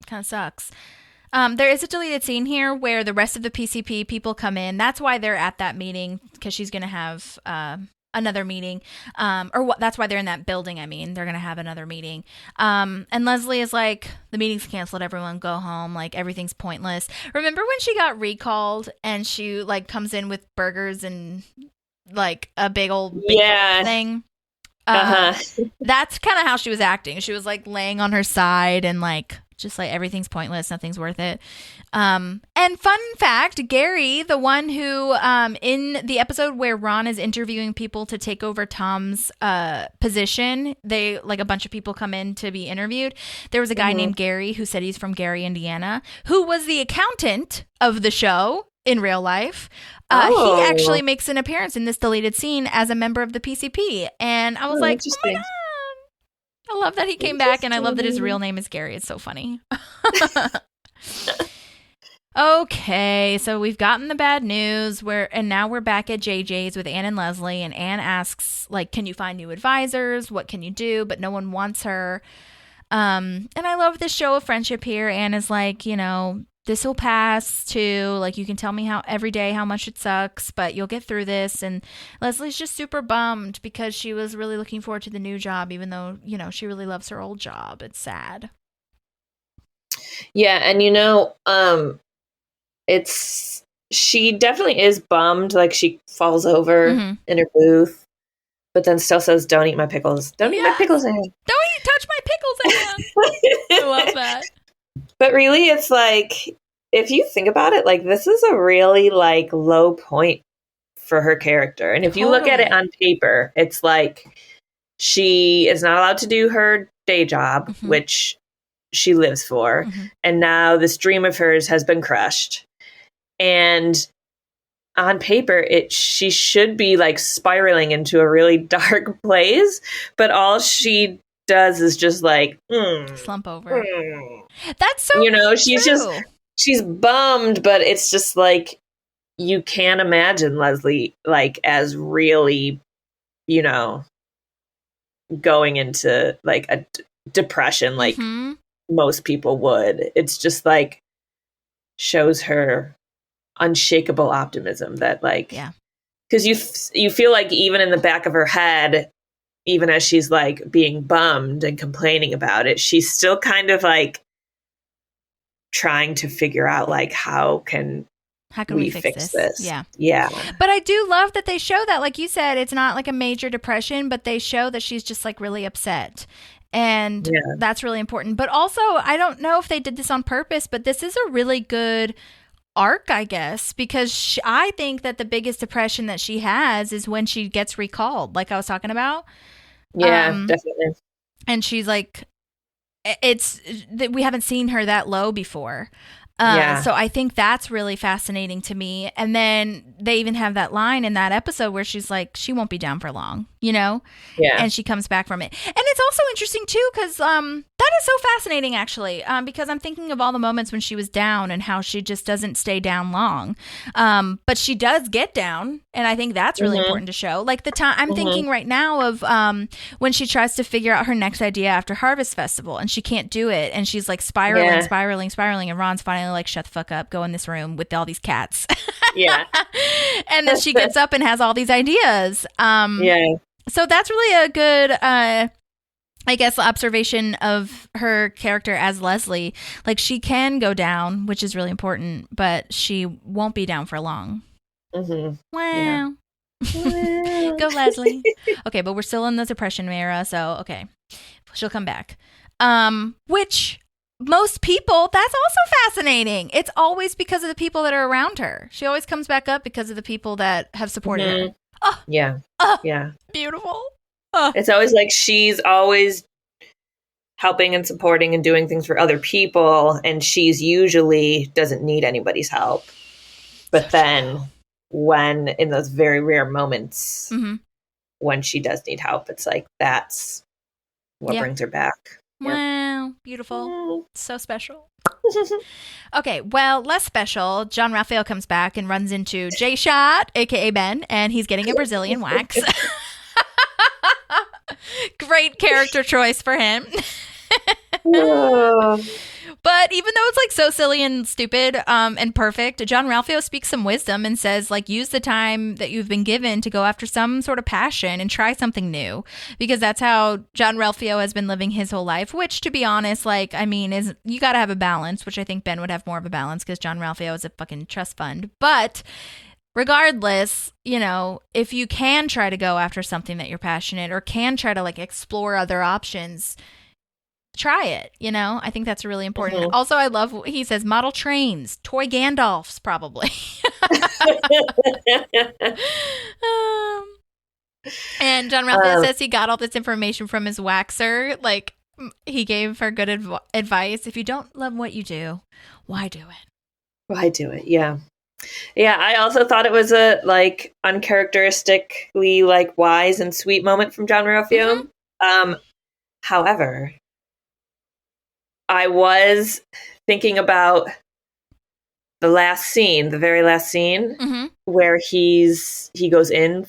kind of sucks. There is a deleted scene here where the rest of the PCP people come in. That's why they're at that meeting, because she's going to have another meeting. That's why they're in that building, I mean. They're going to have another meeting. And Leslie is like, the meeting's canceled, everyone go home, like everything's pointless. Remember when she got recalled and she like comes in with burgers and like a big old thing? That's kind of how she was acting. She was like laying on her side and like just like everything's pointless, nothing's worth it. And fun fact, Gary, the one who in the episode where Ron is interviewing people to take over Tom's position, they like a bunch of people come in to be interviewed. There was a guy named Gary who said he's from Gary, Indiana, who was the accountant of the show in real life. He actually makes an appearance in this deleted scene as a member of the PCP. And I was like, oh my God. I love that he came back, and I love that his real name is Gary. It's so funny. Okay, so we've gotten the bad news, and now we're back at JJ's with Anne and Leslie, and Anne asks, like, can you find new advisors? What can you do? But no one wants her. And I love this show of friendship here. Anne is like, you know, this will pass too. Like, you can tell me every day how much it sucks, but you'll get through this. And Leslie's just super bummed because she was really looking forward to the new job, even though, you know, she really loves her old job. It's sad. Yeah. And, you know, it's she definitely is bummed. Like, she falls over in her booth, but then still says, "Don't eat my pickles. Don't eat my pickles, Anne. Don't touch my pickles, Anne." I love that. But really, it's like, if you think about it, like, this is a really, like, low point for her character. And if you look at it on paper, it's like she is not allowed to do her day job, which she lives for. And now this dream of hers has been crushed. And on paper, she should be like spiraling into a really dark place, but all she does is just like slump over. That's so she's bummed, but it's just like, you can't imagine Leslie like as really, going into like a depression like most people would. It's just like shows her unshakable optimism that like, because you feel like even in the back of her head, even as she's like being bummed and complaining about it, she's still kind of like trying to figure out like, how can we fix this? Yeah. But I do love that they show that, like you said, it's not like a major depression, but they show that she's just like really upset. And that's really important. But also, I don't know if they did this on purpose, but this is a really good arc, I guess, because I think that the biggest depression that she has is when she gets recalled, like I was talking about. Yeah, definitely. And she's like, it's that we haven't seen her that low before. So I think that's really fascinating to me. And then they even have that line in that episode where she's like, she won't be down for long, Yeah. And she comes back from it. And it's also interesting too, because that is so fascinating actually, because I'm thinking of all the moments when she was down and how she just doesn't stay down long. But she does get down. And I think that's really important to show. Like the time I'm thinking right now of when she tries to figure out her next idea after Harvest Festival and she can't do it. And she's like spiraling. And Ron's finally like, shut the fuck up, go in this room with all these cats. And then she gets up and has all these ideas. So that's really a good, I guess, observation of her character as Leslie. Like she can go down, which is really important, but she won't be down for long. Wow. Go Leslie. Okay, but we're still in the depression era, so okay. She'll come back. Which most people, that's also fascinating. It's always because of the people that are around her. She always comes back up because of the people that have supported her. Oh, yeah. Beautiful. It's always like she's always helping and supporting and doing things for other people, and she's usually doesn't need anybody's help. But then when in those very rare moments when she does need help, it's like that's what brings her back. Wow, beautiful. So special. Okay, well, less special. John Raphael comes back and runs into J Shot, aka Ben, and he's getting a Brazilian wax. Great character choice for him. But even though it's like so silly and stupid and perfect, John Ralphio speaks some wisdom and says, like, use the time that you've been given to go after some sort of passion and try something new, because that's how John Ralphio has been living his whole life, which, to be honest, like, I mean, is you got to have a balance, which I think Ben would have more of a balance because John Ralphio is a fucking trust fund. But regardless, if you can try to go after something that you're passionate or can try to like explore other options, try it. I think that's really important. Also, I love what he says, model trains, toy Gandalfs, probably. And John Raphael says he got all this information from his waxer. Like, he gave her good advice. If you don't love what you do, why do it? Why do it? Yeah. I also thought it was a like uncharacteristically like wise and sweet moment from John Ralphio. However, I was thinking about the very last scene where he goes in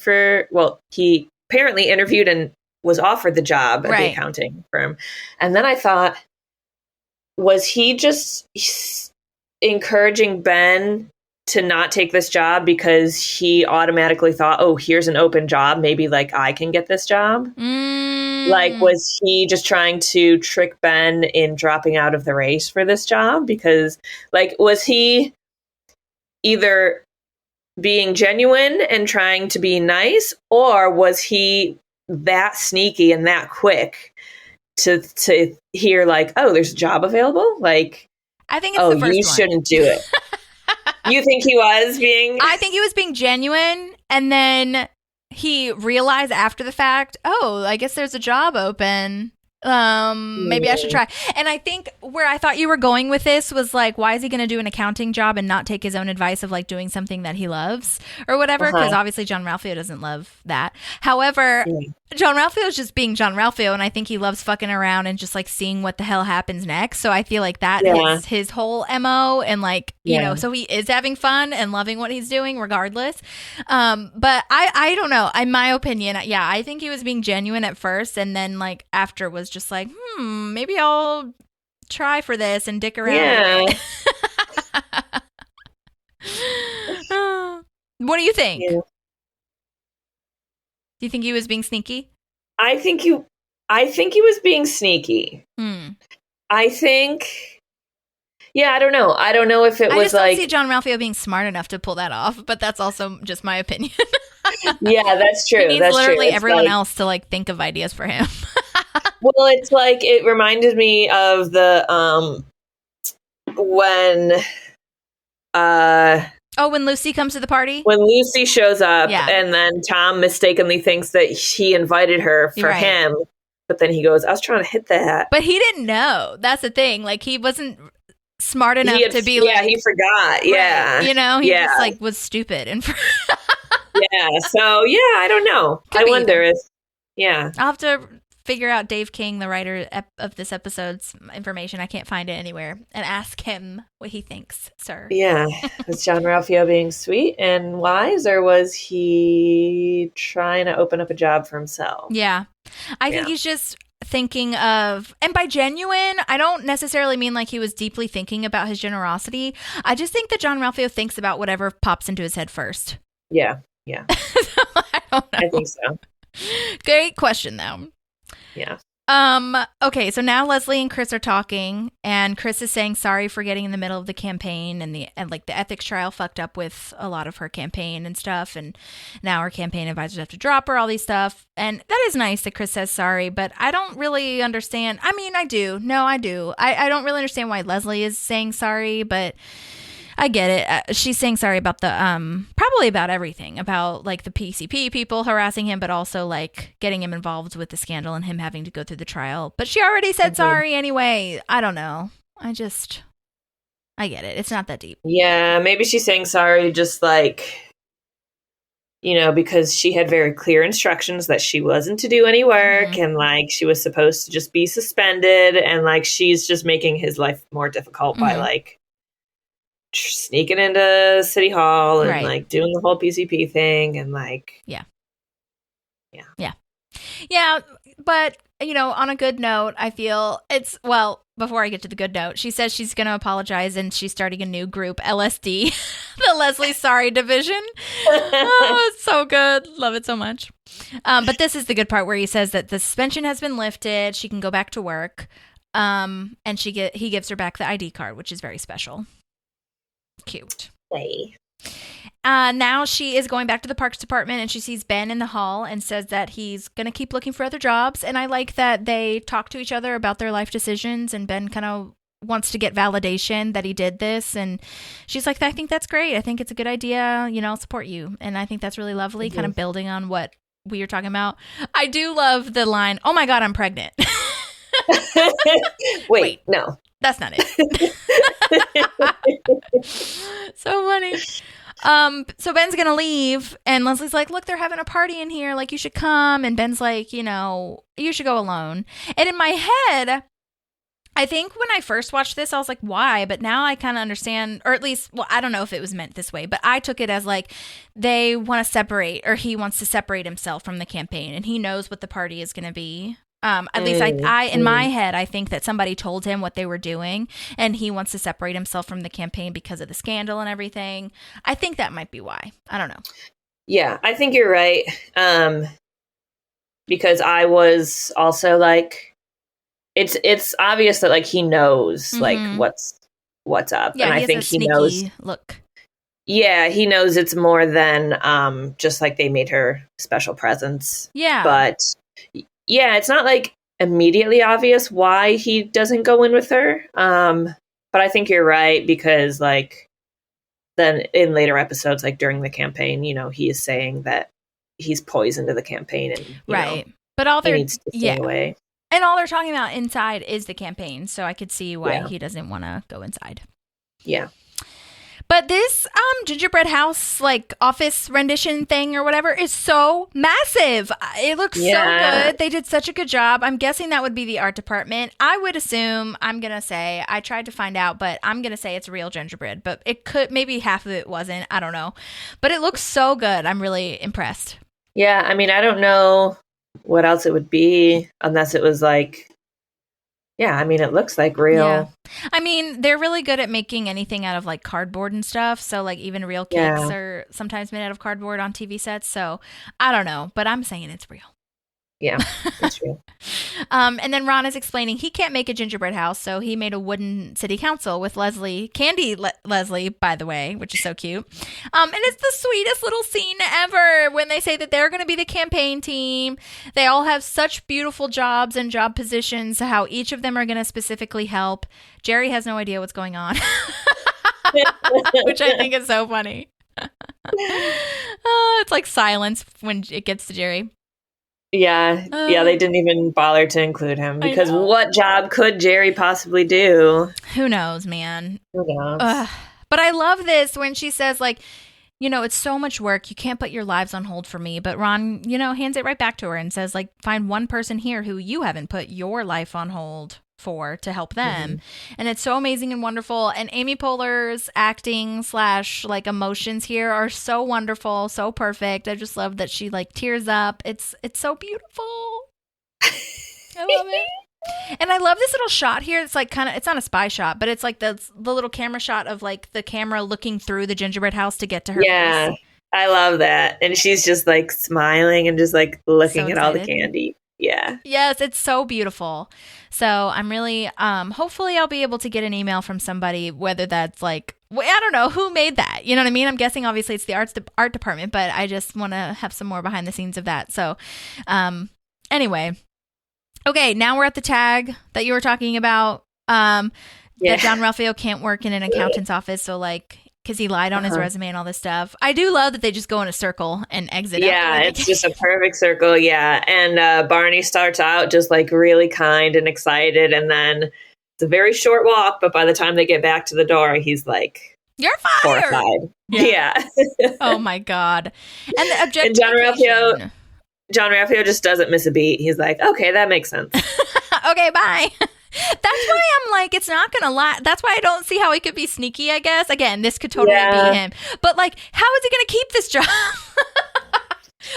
he apparently interviewed and was offered the job at the accounting firm. And then I thought, was he just encouraging Ben to not take this job because he automatically thought, oh, here's an open job, maybe like I can get this job? Like, was he just trying to trick Ben in dropping out of the race for this job? Because, like, was he either being genuine and trying to be nice, or was he that sneaky and that quick to hear like, oh, there's a job available? Like, I think it's the first you one. shouldn't do it. You think he was being? I think he was being genuine, and then he realized after the fact, oh, I guess there's a job open. Maybe I should try. And I think where I thought you were going with this was like, why is he going to do an accounting job and not take his own advice of like doing something that he loves or whatever? Because obviously John Ralphio doesn't love that. However, John Ralphio is just being John Ralphio, and I think he loves fucking around and just like seeing what the hell happens next. So I feel like that is his whole MO, and like, you know, so he is having fun and loving what he's doing regardless. But I don't know. In my opinion, I think he was being genuine at first, and then like after was just like, maybe I'll try for this and dick around. What do you think? Yeah. Do you think he was being sneaky? I think he was being sneaky. I think, I don't know. I don't know if it was just don't like, see John Ralphio being smart enough to pull that off, but that's also just my opinion. yeah, that's true. He needs that's literally true. everyone else to like think of ideas for him. Well, it's like, it reminded me of the, when Lucy comes to the party? When Lucy shows up, Yeah. and then Tom mistakenly thinks that he invited her for him, but then he goes, I was trying to hit that. But he didn't know. That's the thing. Like, he wasn't smart enough to be like... Yeah, he forgot. Yeah. Right. You know, he just like was stupid. And so, I don't know. I wonder if... Yeah. I'll have to figure out Dave King, the writer of this episode's information. I can't find it anywhere. And ask him what he thinks, sir. Yeah. Was John Ralphio being sweet and wise, or was he trying to open up a job for himself? Yeah. I think he's just thinking of, and by genuine, I don't necessarily mean like he was deeply thinking about his generosity. I just think that John Ralphio thinks about whatever pops into his head first. Yeah. So, I don't know. I think so. Great question, though. Yeah. Okay, so now Leslie and Chris are talking, and Chris is saying sorry for getting in the middle of the campaign, and like the ethics trial fucked up with a lot of her campaign and stuff, and now her campaign advisors have to drop her, all these stuff. And that is nice that Chris says sorry, but I don't really understand. I mean, I do. No, I do. I don't really understand why Leslie is saying sorry, but I get it. She's saying sorry about the probably about everything, about like the PCP people harassing him, but also like getting him involved with the scandal and him having to go through the trial. But she already said sorry anyway. I don't know. I get it. It's not that deep. Yeah, maybe she's saying sorry just like, you know, because she had very clear instructions that she wasn't to do any work, and like she was supposed to just be suspended, and like she's just making his life more difficult by like sneaking into City Hall and like doing the whole PCP thing, and like yeah. But you know, on a good note, I feel before I get to the good note, she says she's going to apologize and she's starting a new group, LSD, the Leslie Sorry Division. Oh, it's so good. Love it so much. But this is the good part where he says that the suspension has been lifted. She can go back to work. And he gives her back the ID card, which is very special. Cute. Hey. Now she is going back to the parks department, and she sees Ben in the hall and says that he's going to keep looking for other jobs. And I like that they talk to each other about their life decisions, and Ben kind of wants to get validation that he did this. And she's like, I think that's great. I think it's a good idea. You know, I'll support you. And I think that's really lovely, kind of building on what we were talking about. I do love the line, oh my God, I'm pregnant. Wait, no. That's not it. So funny. So Ben's gonna leave, and Leslie's like, look, they're having a party in here, like you should come. And Ben's like, you know, you should go alone. And in my head, I think when I first watched this, I was like, why? But now I kind of understand, or at least, well, I don't know if it was meant this way, but I took it as like they want to separate, or he wants to separate himself from the campaign, and he knows what the party is going to be. At least I in my head, I think that somebody told him what they were doing, and he wants to separate himself from the campaign because of the scandal and everything. I think that might be why. I don't know. Yeah, I think you're right. Because I was also like, it's obvious that like he knows like what's up, Yeah, and I think he knows. Look. Yeah, he knows it's more than just like they made her special presents. Yeah. But yeah, it's not like immediately obvious why he doesn't go in with her. But I think you're right, because like then in later episodes, like during the campaign, he is saying that he's poison to the campaign and right. But all he they're needs to stay away. And all they're talking about inside is the campaign, so I could see why he doesn't want to go inside. Yeah. But this gingerbread house, like office rendition thing or whatever, is so massive. It looks so good. They did such a good job. I'm guessing that would be the art department. I would assume, I'm going to say, I tried to find out, but I'm going to say it's real gingerbread. But it could, maybe half of it wasn't. I don't know. But it looks so good. I'm really impressed. Yeah, I mean, I don't know what else it would be unless it was like, yeah, I mean, it looks like real. Yeah. I mean, they're really good at making anything out of like cardboard and stuff. So like even real cakes are sometimes made out of cardboard on TV sets. So I don't know, but I'm saying it's real. Yeah, it's real. And then Ron is explaining he can't make a gingerbread house, so he made a wooden city council with Leslie, Leslie, by the way, which is so cute. And it's the sweetest little scene ever when they say that they're going to be the campaign team. They all have such beautiful jobs and job positions, how each of them are going to specifically help. Jerry has no idea what's going on, which I think is so funny. It's like silence when it gets to Jerry. Yeah, they didn't even bother to include him because what job could Jerry possibly do? Who knows, man? Who knows? But I love this when she says, like, it's so much work. You can't put your lives on hold for me. But Ron, hands it right back to her and says, like, find one person here who you haven't put your life on hold for to help them. Mm-hmm. And it's so amazing and wonderful. And Amy Poehler's acting / like emotions here are so wonderful, so perfect. I just love that she like tears up. It's so beautiful. I love it. And I love this little shot here. It's like it's not a spy shot, but it's like the little camera shot of like the camera looking through the gingerbread house to get to her face. I love that. And she's just like smiling and just like looking at all the candy. Yeah. Yes, it's so beautiful. So I'm really, hopefully I'll be able to get an email from somebody, whether that's like, I don't know who made that. You know what I mean? I'm guessing obviously it's the art department, but I just want to have some more behind the scenes of that. So anyway, okay, now we're at the tag that you were talking about. That John Ralphio can't work in an accountant's office. So like, because he lied on his resume and all this stuff. I do love that they just go in a circle and exit. Yeah, it's just a perfect circle. Yeah. And Barney starts out just like really kind and excited. And then it's a very short walk. But by the time they get back to the door, he's like, "You're fired." Horrified. Yeah. Oh, my God. And the objective. And John Ralphio just doesn't miss a beat. He's like, okay, that makes sense. Okay, bye. That's why I'm like, it's not going to last. That's why I don't see how he could be sneaky, I guess. Again, this could totally be him. But like, how is he going to keep this job?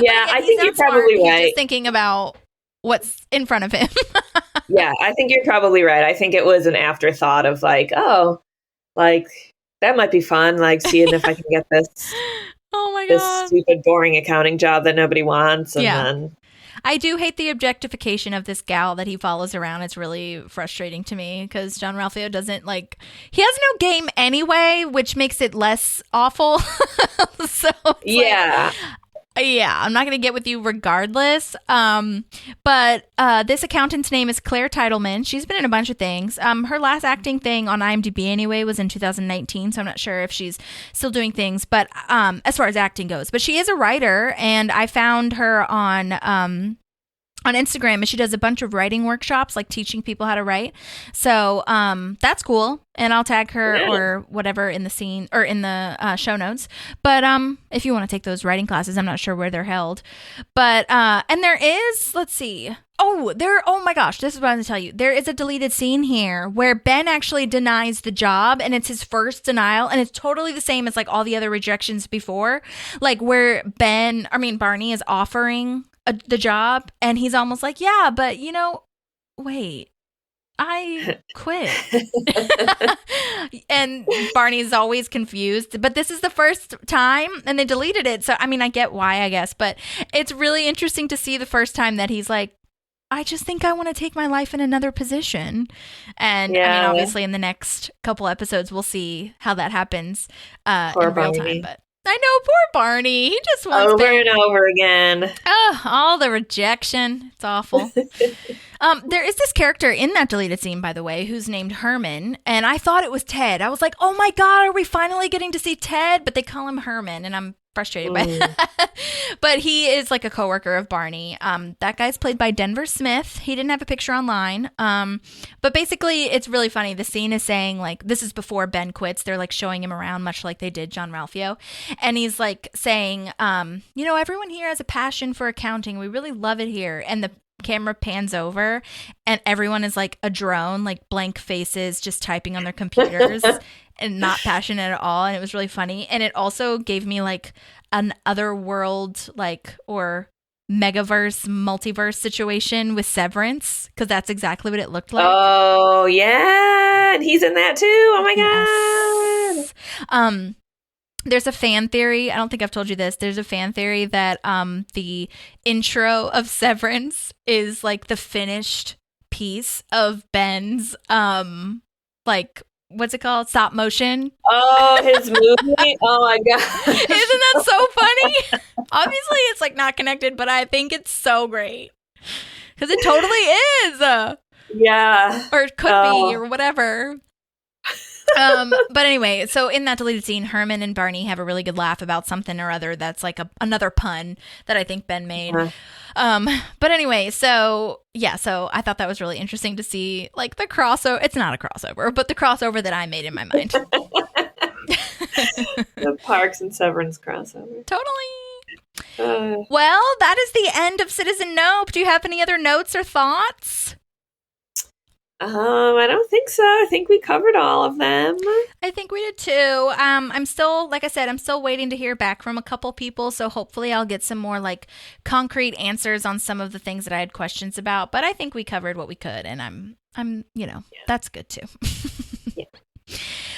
Yeah, I think you're probably right. He's just thinking about what's in front of him. Yeah, I think you're probably right. I think it was an afterthought of like, oh, like that might be fun. Like seeing if I can get this. Oh my God. This stupid, boring accounting job that nobody wants. And then I do hate the objectification of this gal that he follows around. It's really frustrating to me because John Ralphio doesn't like, he has no game anyway, which makes it less awful. So I'm not going to get with you regardless. But this accountant's name is Claire Titleman. She's been in a bunch of things. Her last acting thing on IMDb anyway was in 2019. So I'm not sure if she's still doing things, but as far as acting goes. But she is a writer, and I found her on Instagram, and she does a bunch of writing workshops, like teaching people how to write. So that's cool. And I'll tag her or whatever in the scene or in the show notes. But if you want to take those writing classes, I'm not sure where they're held. But and there is, let's see. Oh my gosh, this is what I'm going to tell you. There is a deleted scene here where Ben actually denies the job, and it's his first denial, and it's totally the same as like all the other rejections before. Like where Barney is offering the job, and he's almost like, yeah, but wait, I quit. And Barney's always confused, but this is the first time, and they deleted it. So I mean, I get why, I guess, but it's really interesting to see the first time that he's like, I just think I want to take my life in another position. And Yeah. I mean, obviously in the next couple episodes, we'll see how that happens in real Barney. time. But I know, poor Barney. He just wants Over and over again. Oh, all the rejection. It's awful. There is this character in that deleted scene, by the way, who's named Herman. And I thought it was Ted. I was like, oh my God, are we finally getting to see Ted? But they call him Herman, and I'm frustrated by that. But he is like a coworker of Barney. That guy's played by Denver Smith. He didn't have a picture online. But basically, it's really funny. The scene is saying, like, this is before Ben quits. They're like showing him around, much like they did John Ralphio. And he's like saying, you know, everyone here has a passion for accounting. We really love it here. And the camera pans over and everyone is like a drone, like blank faces, just typing on their computers and not passionate at all. And it was really funny. And it also gave me like an otherworld, like, or megaverse, multiverse situation with Severance, because that's exactly what it looked like. Oh, yeah. And he's in that too. Oh my God. There's a fan theory. I don't think I've told you this. There's a fan theory that the intro of Severance is like the finished piece of Ben's like, what's it called? Stop motion. Oh, his movie. Oh my God. Isn't that so funny? Obviously, it's like not connected, but I think it's so great because it totally is. Yeah. Or it could be, or whatever. But anyway, so in that deleted scene, Herman and Barney have a really good laugh about something or other that's like another pun that I think Ben made. But anyway, so yeah, so I thought that was really interesting to see like the crossover. It's not a crossover, but the crossover that I made in my mind. The Parks and Severance crossover. Totally. Well, that is the end of Citizen Knope. Do you have any other notes or thoughts? I don't think so. I think we covered all of them. I think we did too. I'm still, like I said, I'm still waiting to hear back from a couple people. So hopefully I'll get some more like concrete answers on some of the things that I had questions about. But I think we covered what we could, and I'm, you know, that's good too. Yeah.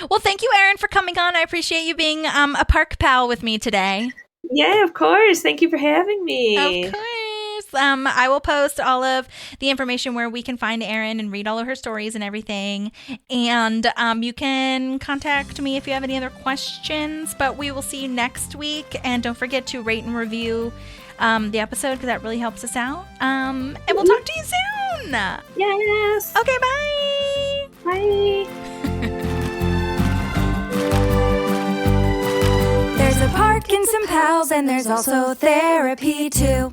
Well, thank you, Erin, for coming on. I appreciate you being a park pal with me today. Yeah, of course. Thank you for having me. Of course. I will post all of the information where we can find Erin and read all of her stories and everything. And you can contact me if you have any other questions. But we will see you next week. And don't forget to rate and review the episode because that really helps us out. And we'll talk to you soon. Yes. Okay, bye. Bye. There's a park and some pals, and there's also therapy too.